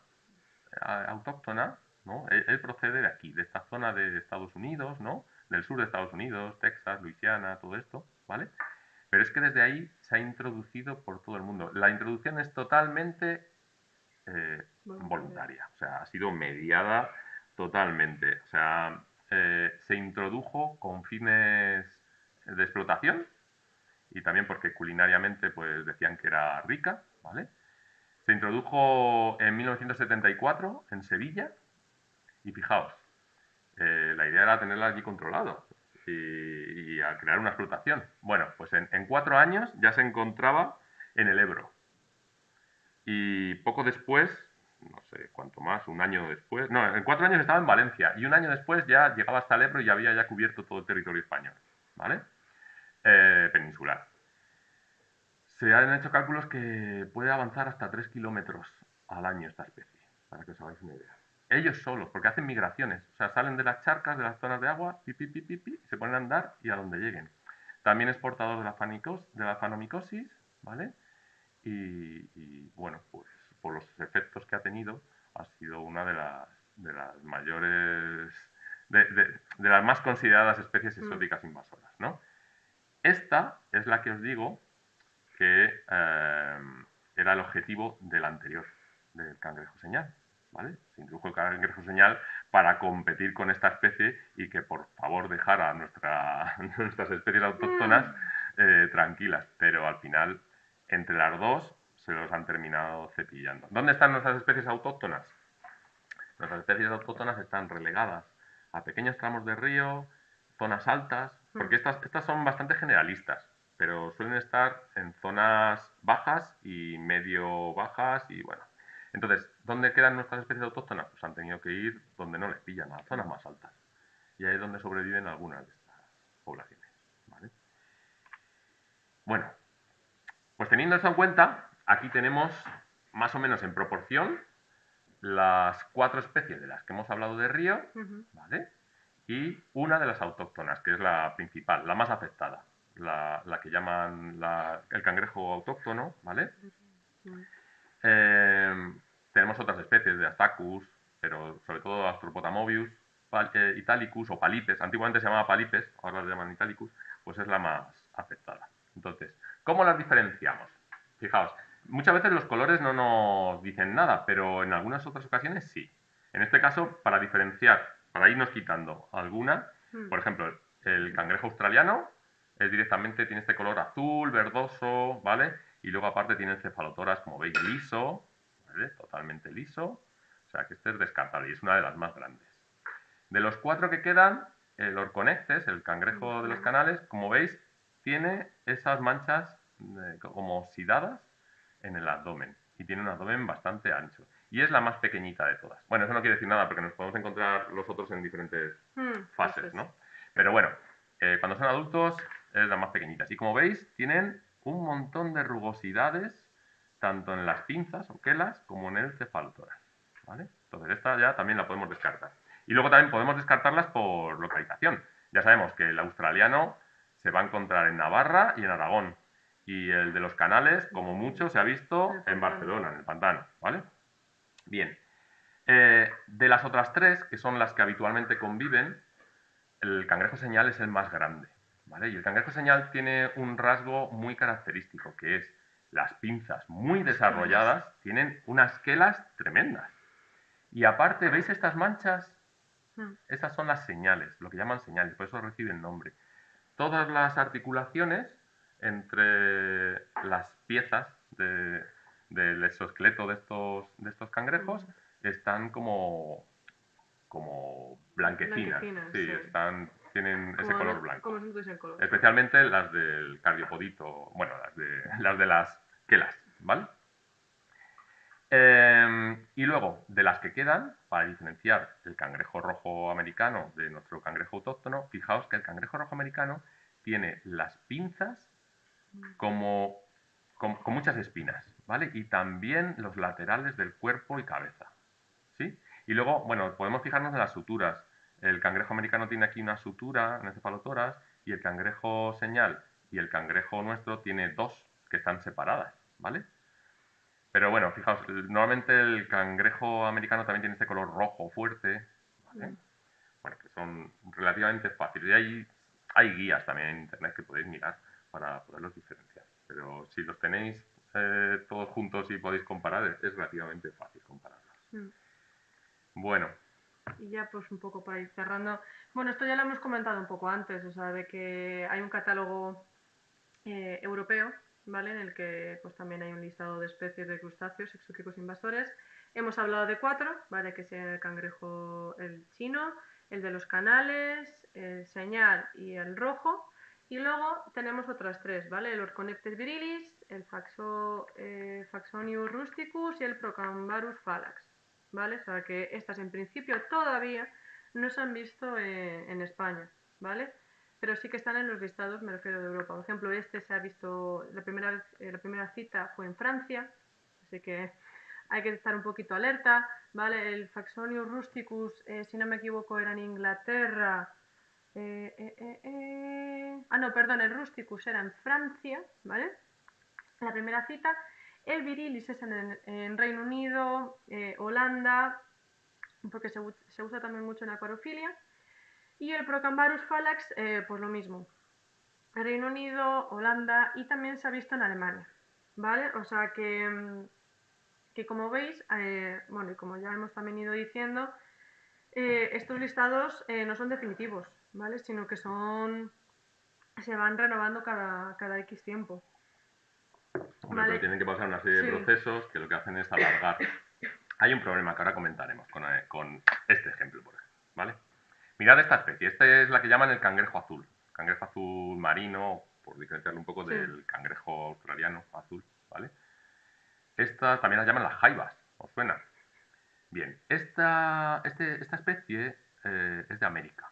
autóctona, ¿no? Él procede de aquí, de esta zona de Estados Unidos, ¿no? Del sur de Estados Unidos, Texas, Luisiana, todo esto, ¿vale? Pero es que desde ahí se ha introducido por todo el mundo. La introducción es totalmente voluntaria, o sea, ha sido mediada totalmente. O sea, se introdujo con fines de explotación y también porque culinariamente pues decían que era rica, ¿vale? Se introdujo en 1974 en Sevilla y fijaos, la idea era tenerla allí controlado y a crear una explotación. Bueno, pues en 4 años ya se encontraba en el Ebro. Y poco después, no sé cuánto más, un año después, no, en 4 años estaba en Valencia y un año después ya llegaba hasta el Ebro y había ya cubierto todo el territorio español, ¿vale? Peninsular. Se han hecho cálculos que puede avanzar hasta 3 kilómetros al año esta especie, para que os hagáis una idea. Ellos solos, porque hacen migraciones, o sea, salen de las charcas, de las zonas de agua, pi, pi, pi, pi, pi, se ponen a andar y a donde lleguen. También es portador de la fanomicosis, ¿vale? Bueno, pues por los efectos que ha tenido, ha sido una de las mayores, de las más consideradas especies exóticas invasoras, ¿no? Esta es la que os digo que era el objetivo del anterior, del cangrejo señal, ¿vale? Se introdujo el cangrejo señal para competir con esta especie y que por favor dejara a nuestras especies autóctonas tranquilas, pero al final entre las dos se los han terminado cepillando. ¿Dónde están nuestras especies autóctonas? Nuestras especies autóctonas están relegadas a pequeños tramos de río, zonas altas, porque estas son bastante generalistas, pero suelen estar en zonas bajas y medio bajas y bueno. Entonces, ¿dónde quedan nuestras especies autóctonas? Pues han tenido que ir donde no les pillan, a las zonas más altas. Y ahí es donde sobreviven algunas de estas poblaciones, ¿vale? Bueno, pues teniendo eso en cuenta, aquí tenemos más o menos en proporción las 4 especies de las que hemos hablado de río, ¿vale? Y una de las autóctonas, que es la principal, la más afectada, la que llaman el cangrejo autóctono, ¿vale? Tenemos otras especies de Astacus, pero sobre todo Astropotamobius, Italicus o Palipes, antiguamente se llamaba Palipes, ahora le llaman Italicus, pues es la más afectada. Entonces, ¿cómo las diferenciamos? Fijaos, muchas veces los colores no nos dicen nada, pero en algunas otras ocasiones sí. En este caso, para diferenciar, para irnos quitando alguna, por ejemplo, el cangrejo australiano es directamente, tiene este color azul, verdoso, ¿vale? Y luego aparte tiene el cefalotórax, como veis, liso, ¿vale? Totalmente liso. O sea que este es descartable y es una de las más grandes. De los 4 que quedan, el Orconectes, el cangrejo de los canales, como veis, tiene esas manchas como oxidadas en el abdomen y tiene un abdomen bastante ancho. Y es la más pequeñita de todas. Bueno, eso no quiere decir nada porque nos podemos encontrar los otros en diferentes fases, ¿no? Pero bueno, cuando son adultos es la más pequeñita. Y como veis, tienen un montón de rugosidades tanto en las pinzas o quelas como en el cefalotórax, ¿vale? Entonces esta ya también la podemos descartar. Y luego también podemos descartarlas por localización. Ya sabemos que el australiano se va a encontrar en Navarra y en Aragón. Y el de los canales, como mucho, se ha visto en Barcelona, en el pantano, ¿vale? Bien. De las otras 3, que son las que habitualmente conviven, el cangrejo señal es el más grande, ¿vale? Y el cangrejo señal tiene un rasgo muy característico, que es las pinzas muy desarrolladas, tienen unas quelas tremendas. Y aparte, ¿veis estas manchas? Estas son las señales, lo que llaman señales, por eso reciben nombre. Todas las articulaciones entre las piezas del exoesqueleto de estos cangrejos están como como blanquecinas. Blanquecinas, Sí, sí. tienen ese color blanco. Como si no tuviesen color. Especialmente las del cardiopodito, bueno, las de las quelas, ¿vale? Y luego, de las que quedan, para diferenciar el cangrejo rojo americano de nuestro cangrejo autóctono, fijaos que el cangrejo rojo americano tiene las pinzas como con muchas espinas, ¿vale? Y también los laterales del cuerpo y cabeza, ¿sí? Y luego, bueno, podemos fijarnos en las suturas. El cangrejo americano tiene aquí una sutura en el cefalotórax y el cangrejo señal y el cangrejo nuestro tiene dos que están separadas, ¿vale? Pero bueno, fijaos, normalmente el cangrejo americano también tiene este color rojo fuerte, ¿vale? Bueno, que son relativamente fáciles. Y hay guías también en internet que podéis mirar para poderlos diferenciar. Pero si los tenéis todos juntos y podéis comparar, es relativamente fácil compararlos. Bueno. Y ya pues un poco para ir cerrando. Bueno, esto ya lo hemos comentado un poco antes, o sea, de que hay un catálogo europeo, ¿vale? En el que pues también hay un listado de especies de crustáceos exóticos invasores. Hemos hablado de 4, ¿vale? Que es el cangrejo, el chino, el de los canales, el señal y el rojo. Y luego tenemos otras 3, ¿vale? El Orconectes virilis, el Faxonius rusticus y el Procambarus phallax, ¿vale? O sea que estas en principio todavía no se han visto en España, ¿vale? Pero sí que están en los listados, me refiero, de Europa. Por ejemplo, este se ha visto, la primera cita fue en Francia, así que hay que estar un poquito alerta, ¿vale? El Faxonius rusticus, si no me equivoco, era en Inglaterra. No, perdón, el rusticus era en Francia, ¿vale? La primera cita. El virilis es en Reino Unido, Holanda, porque se usa también mucho en acuariofilia. Y el Procambarus phallax, pues lo mismo. Reino Unido, Holanda y también se ha visto en Alemania, ¿vale? O sea que como veis, bueno, y como ya hemos también ido diciendo, estos listados no son definitivos, ¿vale? Sino que se van renovando cada X tiempo. Hombre, ¿Vale? pero tienen que pasar una serie de procesos que lo que hacen es alargar. Hay un problema que ahora comentaremos con este ejemplo, por ejemplo, ¿vale? Mirad esta especie. Esta es la que llaman el cangrejo azul. Cangrejo azul marino, por diferenciarlo un poco del cangrejo australiano azul, ¿vale? Esta también la llaman las jaivas, ¿os suena? Bien, esta especie es de América,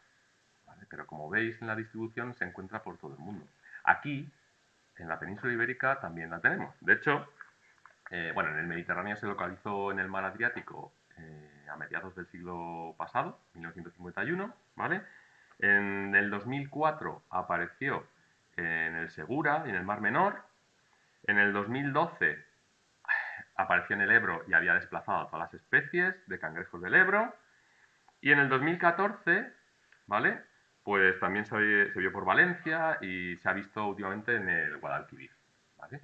¿vale? Pero como veis en la distribución se encuentra por todo el mundo. Aquí, en la península ibérica, también la tenemos. De hecho, bueno, en el Mediterráneo se localizó en el mar Adriático a mediados del siglo pasado, 1951, ¿vale? En el 2004 apareció en el Segura y en el Mar Menor. En el 2012 apareció en el Ebro y había desplazado a todas las especies de cangrejos del Ebro. Y en el 2014, ¿vale? Pues también se vio por Valencia y se ha visto últimamente en el Guadalquivir, ¿vale?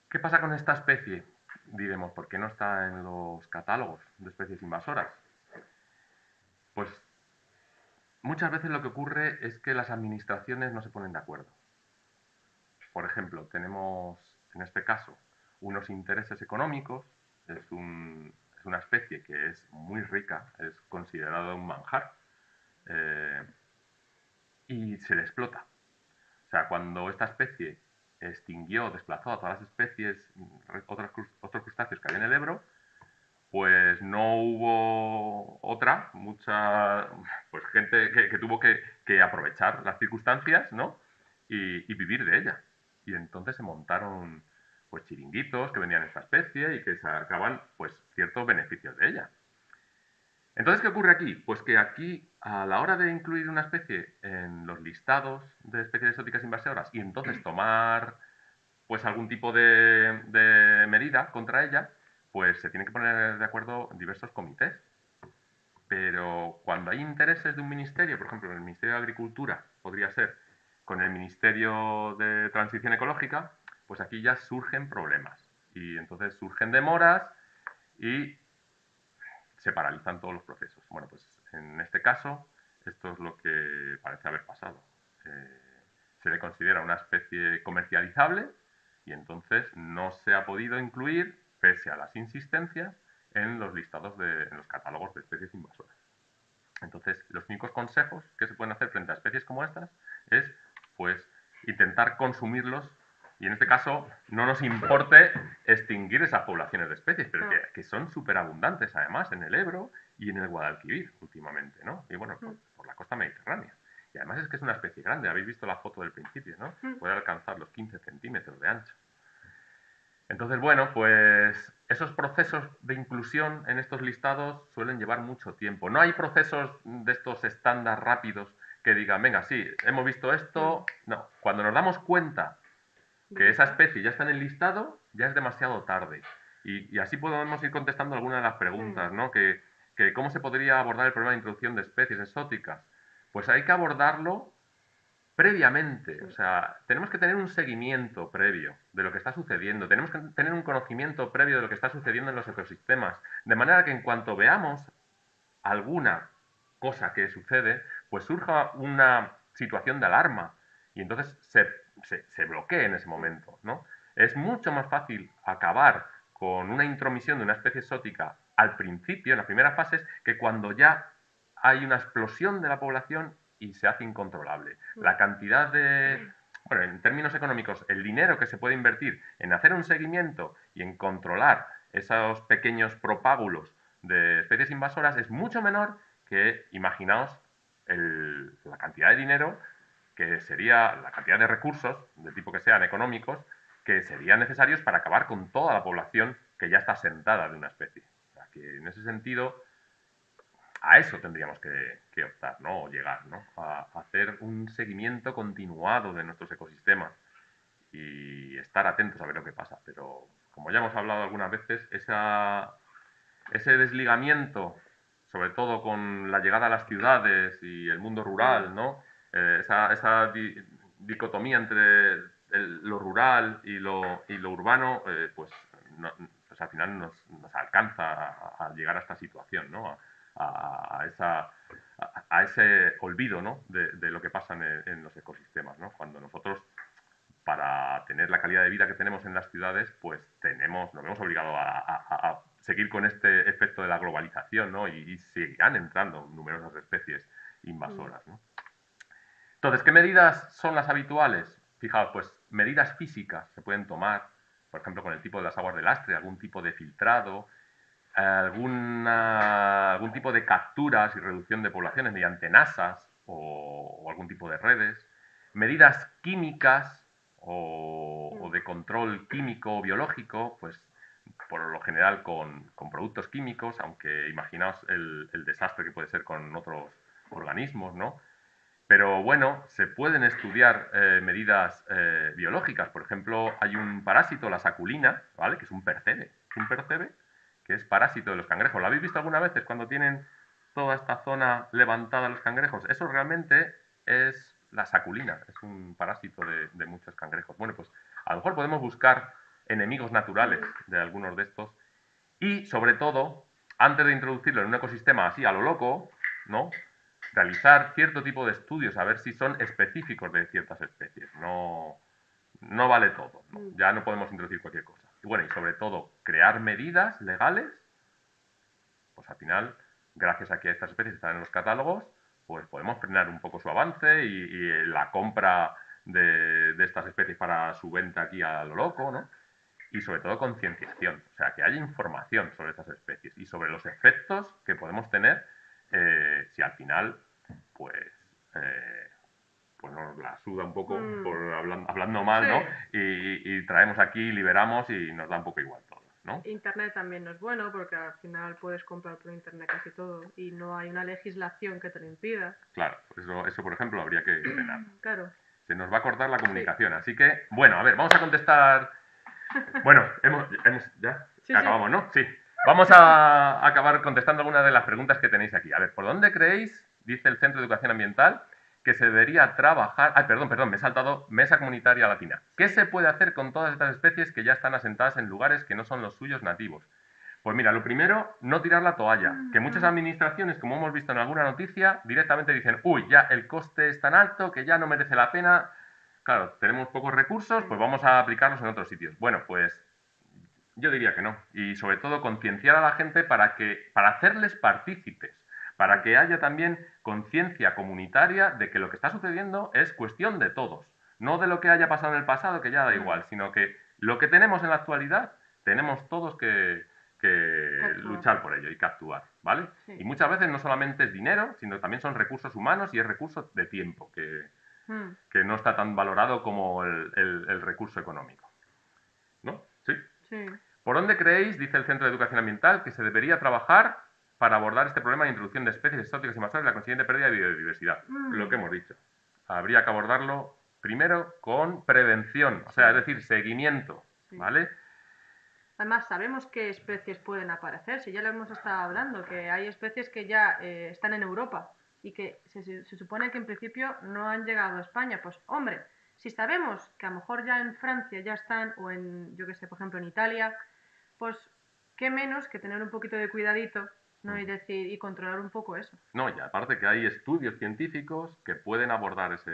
¿Qué pasa con esta especie? Diremos, ¿por qué no está en los catálogos de especies invasoras? Pues muchas veces lo que ocurre es que las administraciones no se ponen de acuerdo. Por ejemplo, tenemos en este caso unos intereses económicos, es una especie que es muy rica, es considerado un manjar, y se le explota. O sea, cuando esta especie extinguió, desplazó a todas las especies, otros crustáceos que había en el Ebro, pues no hubo mucha pues gente que tuvo que aprovechar las circunstancias, ¿no? Y vivir de ella. Y entonces se montaron pues chiringuitos que vendían esta especie y que sacaban pues ciertos beneficios de ella. Entonces, ¿qué ocurre aquí? Pues que aquí, a la hora de incluir una especie en los listados de especies exóticas invasoras y entonces tomar pues algún tipo de medida contra ella, pues se tienen que poner de acuerdo diversos comités. Pero cuando hay intereses de un ministerio, por ejemplo, el Ministerio de Agricultura podría ser con el Ministerio de Transición Ecológica, pues aquí ya surgen problemas. Y entonces surgen demoras y se paralizan todos los procesos. Bueno, pues en este caso, esto es lo que parece haber pasado. Se le considera una especie comercializable y entonces no se ha podido incluir, pese a las insistencias, en los listados en los catálogos de especies invasoras. Entonces, los únicos consejos que se pueden hacer frente a especies como estas es, pues, intentar consumirlos y en este caso no nos importe extinguir esas poblaciones de especies, pero que son súper abundantes además en el Ebro y en el Guadalquivir últimamente, ¿no? Y bueno, por la costa mediterránea. Y además es que es una especie grande, habéis visto la foto del principio, ¿no? Puede alcanzar los 15 centímetros de ancho. Entonces, bueno, pues esos procesos de inclusión en estos listados suelen llevar mucho tiempo. No hay procesos de estos estándar rápidos que digan, venga, sí, hemos visto esto. No, cuando nos damos cuenta que esa especie ya está en el listado, ya es demasiado tarde. Y así podemos ir contestando algunas de las preguntas, ¿no? Que cómo se podría abordar el problema de introducción de especies exóticas. Pues hay que abordarlo previamente, o sea, tenemos que tener un seguimiento previo de lo que está sucediendo, tenemos que tener un conocimiento previo de lo que está sucediendo en los ecosistemas, de manera que en cuanto veamos alguna cosa que sucede, pues surja una situación de alarma y entonces se bloquee en ese momento, ¿no? Es mucho más fácil acabar con una intromisión de una especie exótica al principio, en las primeras fases, que cuando ya hay una explosión de la población y se hace incontrolable. La cantidad de, bueno, en términos económicos, el dinero que se puede invertir en hacer un seguimiento y en controlar esos pequeños propágulos de especies invasoras es mucho menor que, imaginaos, la cantidad de dinero que sería, la cantidad de recursos, del tipo que sean económicos, que serían necesarios para acabar con toda la población que ya está asentada de una especie. O sea, que en ese sentido, a eso tendríamos que optar, ¿no? O llegar, ¿no? A hacer un seguimiento continuado de nuestros ecosistemas y estar atentos a ver lo que pasa. Pero, como ya hemos hablado algunas veces, ese desligamiento, sobre todo con la llegada a las ciudades y el mundo rural, ¿no? Esa dicotomía entre lo rural y lo urbano, pues, pues al final nos alcanza a llegar a esta situación, ¿no? A ese olvido, ¿no? De lo que pasa en los ecosistemas, ¿no? Cuando nosotros, para tener la calidad de vida que tenemos en las ciudades, pues nos vemos obligados a seguir con este efecto de la globalización, ¿no? Y seguirán entrando numerosas especies invasoras, ¿no? Entonces, ¿qué medidas son las habituales? Fijaos, pues medidas físicas se pueden tomar, por ejemplo, con el tipo de las aguas de lastre, algún tipo de filtrado, algún tipo de capturas y reducción de poblaciones mediante nasas o algún tipo de redes, medidas químicas o de control químico o biológico, pues por lo general con productos químicos, aunque imaginaos el desastre que puede ser con otros organismos, ¿no? Pero bueno, se pueden estudiar medidas biológicas. Por ejemplo, hay un parásito, la saculina, ¿vale? Que es un percebe. Es un percebe que es parásito de los cangrejos. ¿Lo habéis visto alguna vez cuando tienen toda esta zona levantada los cangrejos? Eso realmente es la saculina, es un parásito de muchos cangrejos. Bueno, pues a lo mejor podemos buscar enemigos naturales de algunos de estos y, sobre todo, antes de introducirlo en un ecosistema así a lo loco, ¿no? Realizar cierto tipo de estudios a ver si son específicos de ciertas especies. No vale todo, ¿no? Ya no podemos introducir cualquier cosa. Y bueno, y sobre todo, crear medidas legales, pues al final, gracias a que estas especies están en los catálogos, pues podemos frenar un poco su avance y la compra de estas especies para su venta aquí a lo loco, ¿no? Y sobre todo concienciación, o sea, que haya información sobre estas especies y sobre los efectos que podemos tener si al final, pues, eh, pues nos la suda un poco por hablando mal, ¿no? Y traemos aquí, liberamos y nos da un poco igual todo, ¿no? Internet también no es bueno porque al final puedes comprar por internet casi todo y no hay una legislación que te lo impida. Claro, eso por ejemplo habría que frenar. Claro. Se nos va a cortar la comunicación, así que, bueno, a ver, vamos a contestar. Bueno, ya acabamos, ¿no? Sí. Vamos a acabar contestando algunas de las preguntas que tenéis aquí. A ver, ¿por dónde creéis, dice el Centro de Educación Ambiental, que se debería trabajar? Ay, perdón, me he saltado Mesa Comunitaria Latina. ¿Qué se puede hacer con todas estas especies que ya están asentadas en lugares que no son los suyos nativos? Pues mira, lo primero, no tirar la toalla. Que muchas administraciones, como hemos visto en alguna noticia, directamente dicen, uy, ya el coste es tan alto que ya no merece la pena. Claro, tenemos pocos recursos, pues vamos a aplicarlos en otros sitios. Bueno, pues Yo diría que no. Y sobre todo concienciar a la gente para hacerles partícipes, para que haya también conciencia comunitaria de que lo que está sucediendo es cuestión de todos. No de lo que haya pasado en el pasado, que ya da Mm, igual, sino que lo que tenemos en la actualidad, tenemos todos que que actuar. luchar por ello y que actuar, ¿vale? Y Sí. muchas veces no solamente es dinero, sino también son recursos humanos y es recursos de tiempo, Mm, que no está tan valorado como el recurso económico, ¿no? Sí. sí. ¿Por dónde creéis, dice el Centro de Educación Ambiental, que se debería trabajar para abordar este problema de introducción de especies exóticas invasoras y la consiguiente pérdida de biodiversidad? Lo que Mm, hemos dicho. Habría que abordarlo primero con prevención, o sea, es sí, decir, seguimiento, sí. ¿vale? Además, sabemos qué especies pueden aparecer. Si ya lo hemos estado hablando, que hay especies que ya están en Europa y que se supone que en principio no han llegado a España. Pues, hombre, si sabemos que a lo mejor ya en Francia ya están, o en, yo que sé, por ejemplo, en Italia, pues, qué menos que tener un poquito de cuidadito, ¿no? Y decir, y controlar un poco eso. No, y aparte que hay estudios científicos que pueden abordar Sí.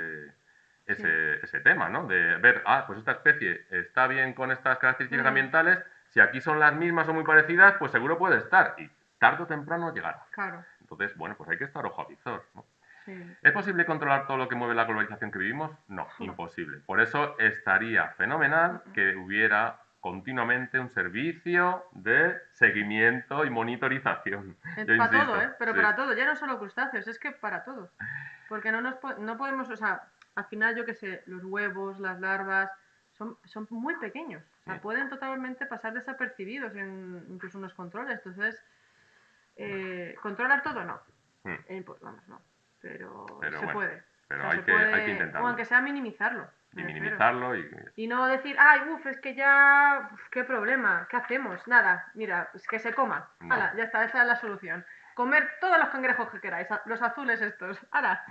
ese tema, ¿no? De ver, pues esta especie está bien con estas características Mm, ambientales, si aquí son las mismas o muy parecidas, pues seguro puede estar, y tarde o temprano llegará. claro, Entonces, bueno, pues hay que estar ojo a visor, ¿no? sí. ¿Es posible controlar todo lo que mueve la globalización que vivimos? No, imposible. Por eso estaría fenomenal que hubiera continuamente un servicio de seguimiento y monitorización. Yo Para todo, insisto, ¿eh? Pero sí, para todo, ya no solo crustáceos, es que para todo. Porque no podemos, o sea, al final yo qué sé, los huevos, las larvas, son muy pequeños. O sí. sea, pueden totalmente pasar desapercibidos en incluso unos controles. Entonces, controlar todo no. Mm. Pues vamos, no. Pero Pero se bueno, puede. O pero sea, se hay que puede, o intentarlo aunque sea minimizarlo, y me refiero. minimizarlo y Y no decir, ay, uff, es que ya, uf, qué problema, ¿qué hacemos? Nada, mira, es que se coma. no. Hala, ya está, esa es la solución. Comer todos los cangrejos que queráis, los azules estos. ¡Hala!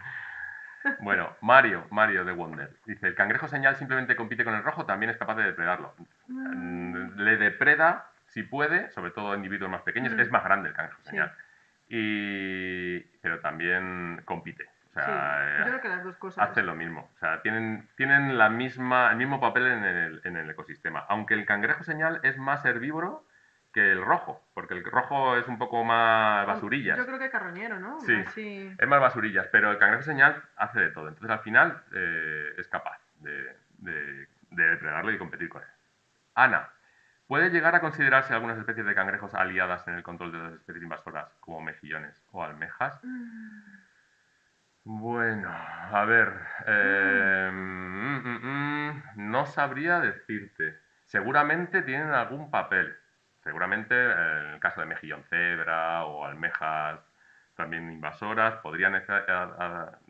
Bueno, Mario de Wonder dice, el cangrejo señal simplemente compite con el rojo, también es capaz de depredarlo. Mm, Le depreda si puede, sobre todo individuos más pequeños, es mm, más grande el cangrejo sí, señal. Pero también compite. O sí, yo sea, creo que las dos cosas. hace lo mismo. O sea, tienen el mismo papel en el ecosistema. Aunque el cangrejo señal es más herbívoro que el rojo, porque el rojo es un poco más Yo basurillas. creo que carroñero, ¿no? Sí, Así. es más basurillas, pero el cangrejo señal hace de todo. Entonces, al final, es capaz de depredarlo y competir con él. Ana, ¿puede llegar a considerarse algunas especies de cangrejos aliadas en el control de las especies invasoras, como mejillones o almejas? Mm, Bueno, a ver, mm, no sabría decirte. Seguramente tienen algún papel. Seguramente en el caso de mejillón cebra o almejas también invasoras podrían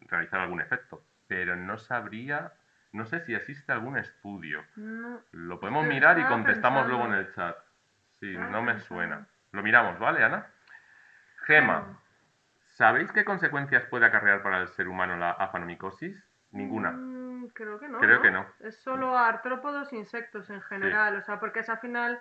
realizar algún efecto, pero no sabría, no sé si existe algún estudio. no, Lo podemos mirar y estaba contestamos luego en pensando, el chat. Sí, estaba no me suena. pensando. Lo miramos, ¿vale, Ana? Gema, Gema. ¿sabéis qué consecuencias puede acarrear para el ser humano la afanomicosis? Ninguna. Creo que no, Creo ¿no? que no. Es solo artrópodos, insectos en Sí. general, o sea, porque es al final,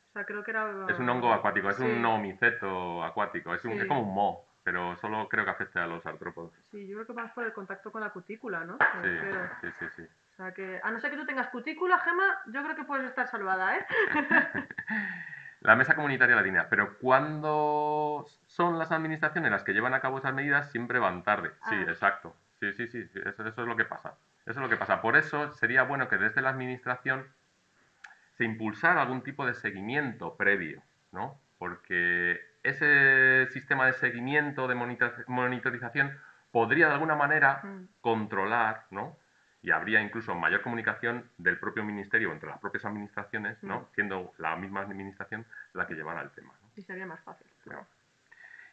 o sea, creo que era... Es un hongo acuático, es un Sí, noomiceto acuático, es como sí, un moho, pero solo creo que afecta a los artrópodos. sí, yo creo que más por el contacto con la cutícula, ¿no? Me Sí, refiero. sí, sí, sí. O sea que, a no ser que tú tengas cutícula, Gema, yo creo que puedes estar salvada, ¿eh? La mesa comunitaria latina, pero cuando son las administraciones las que llevan a cabo esas medidas, siempre van tarde. Sí, Ah, exacto. Sí, sí, sí, sí, eso es lo que pasa. Eso es lo que pasa. Por eso sería bueno que desde la administración se impulsara algún tipo de seguimiento previo, ¿no? Porque ese sistema de seguimiento, de monitorización, podría de alguna manera mm, controlar, ¿no? Y habría incluso mayor comunicación del propio ministerio entre las propias administraciones, mm, ¿no? Siendo la misma administración la que llevara el tema, ¿no? sí, sería más fácil. Claro.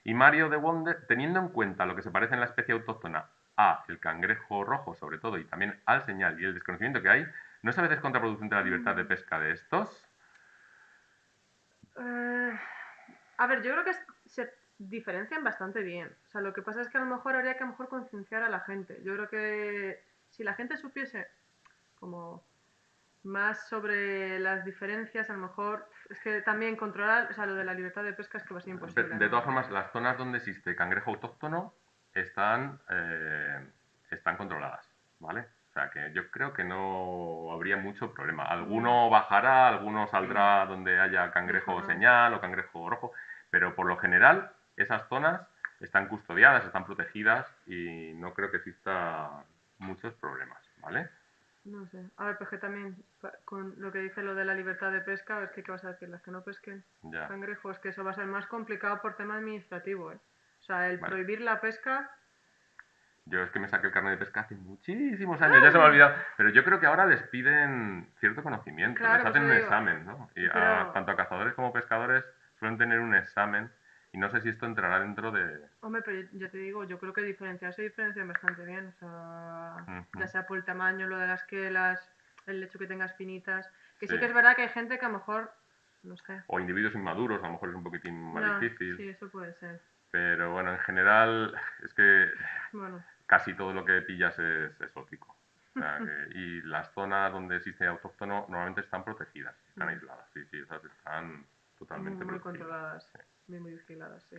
Y Mario de Wonder, teniendo en cuenta lo que se parece en la especie autóctona a el cangrejo rojo, sobre todo, y también al señal y el desconocimiento que hay, ¿no es a veces contraproducente la libertad de Mm, pesca de estos? eh, a ver, yo creo que se diferencian bastante bien. O sea, lo que pasa es que a lo mejor habría que a lo mejor concienciar a la gente. Yo creo que si la gente supiese como más sobre las diferencias, a lo mejor es que también controlar, o sea, lo de la libertad de pesca es que va a ser imposible, De todas ¿no? formas, las zonas donde existe cangrejo autóctono están controladas, ¿vale? O sea que yo creo que no habría mucho problema. Alguno bajará, alguno saldrá donde haya cangrejo Ajá. señal o cangrejo rojo, pero por lo general esas zonas están custodiadas, están protegidas y no creo que exista muchos problemas, ¿vale? No sé. A ver, pues que también con lo que dice lo de la libertad de pesca, es que ¿qué vas a decir? Las que no pesquen Ya, cangrejos, que eso va a ser más complicado por tema administrativo, ¿eh? O sea, el vale. prohibir la pesca. Yo es que me saqué el carnet de pesca hace muchísimos años, ya se me ha olvidado, pero yo creo que ahora les piden cierto conocimiento, les Claro, pues hacen eso un digo. examen, ¿no? Y Pero, tanto a cazadores como pescadores suelen tener un examen y no sé si esto entrará dentro de... hombre, pero yo te digo, yo creo que se diferencian bastante bien. O sea, Ujú, ya sea por el tamaño, lo de las quelas, el hecho que tenga espinitas. Que sí. sí que es verdad que hay gente que a lo mejor, no sé. O individuos inmaduros, a lo mejor es un poquitín más No, difícil, sí, eso puede ser. pero bueno, en general es que Bueno. casi todo lo que pillas es exótico. O sea, y las zonas donde existe autóctono normalmente están protegidas, están aisladas, sí, sí, esas están totalmente Muy protegidas. controladas, Sí. muy vigiladas, sí.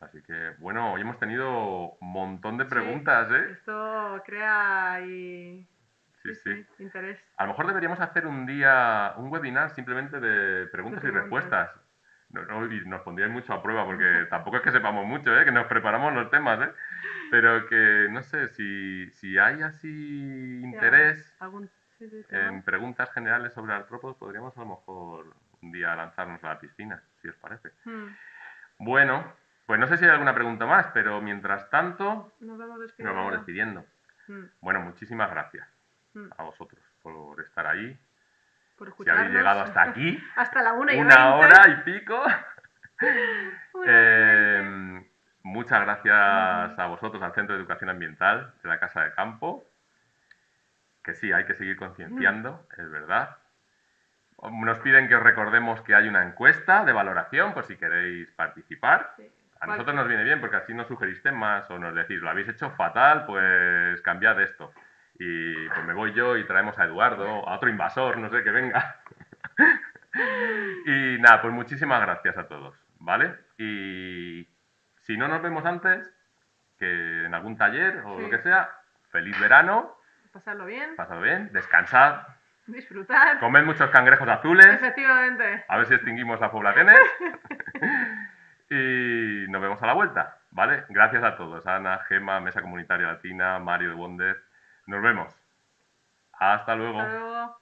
Así que, bueno, hoy hemos tenido un montón de Sí, preguntas, ¿eh? esto crea y... Sí, Sí, sí. sí, interés A lo mejor deberíamos hacer un día, un webinar simplemente de de preguntas y preguntas. respuestas. Y nos pondríais mucho a prueba, porque tampoco es que sepamos mucho, ¿eh? Que nos preparamos los temas, ¿eh? Pero que, no sé, si hay así Ya, interés algún sí, sí, tema. en preguntas generales sobre artrópodos, podríamos a lo mejor un día lanzarnos a la piscina, si os parece. Hmm, Bueno, pues no sé si hay alguna pregunta más, pero mientras tanto, Nos vamos nos despidiendo vamos ya. despidiendo. Hmm, Bueno, muchísimas gracias hmm. a vosotros por estar ahí. Por Si habéis escucharnos llegado hasta aquí, hasta la 1 1:20. hora y pico. 1:20. Eh, muchas gracias a vosotros, al Centro de Educación Ambiental de la Casa de Campo. Que sí, hay que seguir concienciando, es verdad. Nos piden que os recordemos que hay una encuesta de valoración por si queréis participar. Sí, A nosotros nos viene bien porque así nos sugerís temas o nos decís, lo habéis hecho fatal, pues cambiad esto. Y pues me voy yo y traemos a Eduardo, a otro invasor, no sé, que venga. Y nada, pues muchísimas gracias a todos, ¿vale? Y si no nos vemos antes, que en algún taller o lo que sí. sea, feliz verano, Pasarlo bien, pasad bien, descansad, disfrutar. comed muchos cangrejos azules, Efectivamente. a ver si extinguimos las poblaciones y nos vemos a la vuelta, ¿vale? Gracias a todos, Ana, Gema, Mesa Comunitaria Latina, Mario de Wonder, nos vemos. Hasta Hasta luego. luego.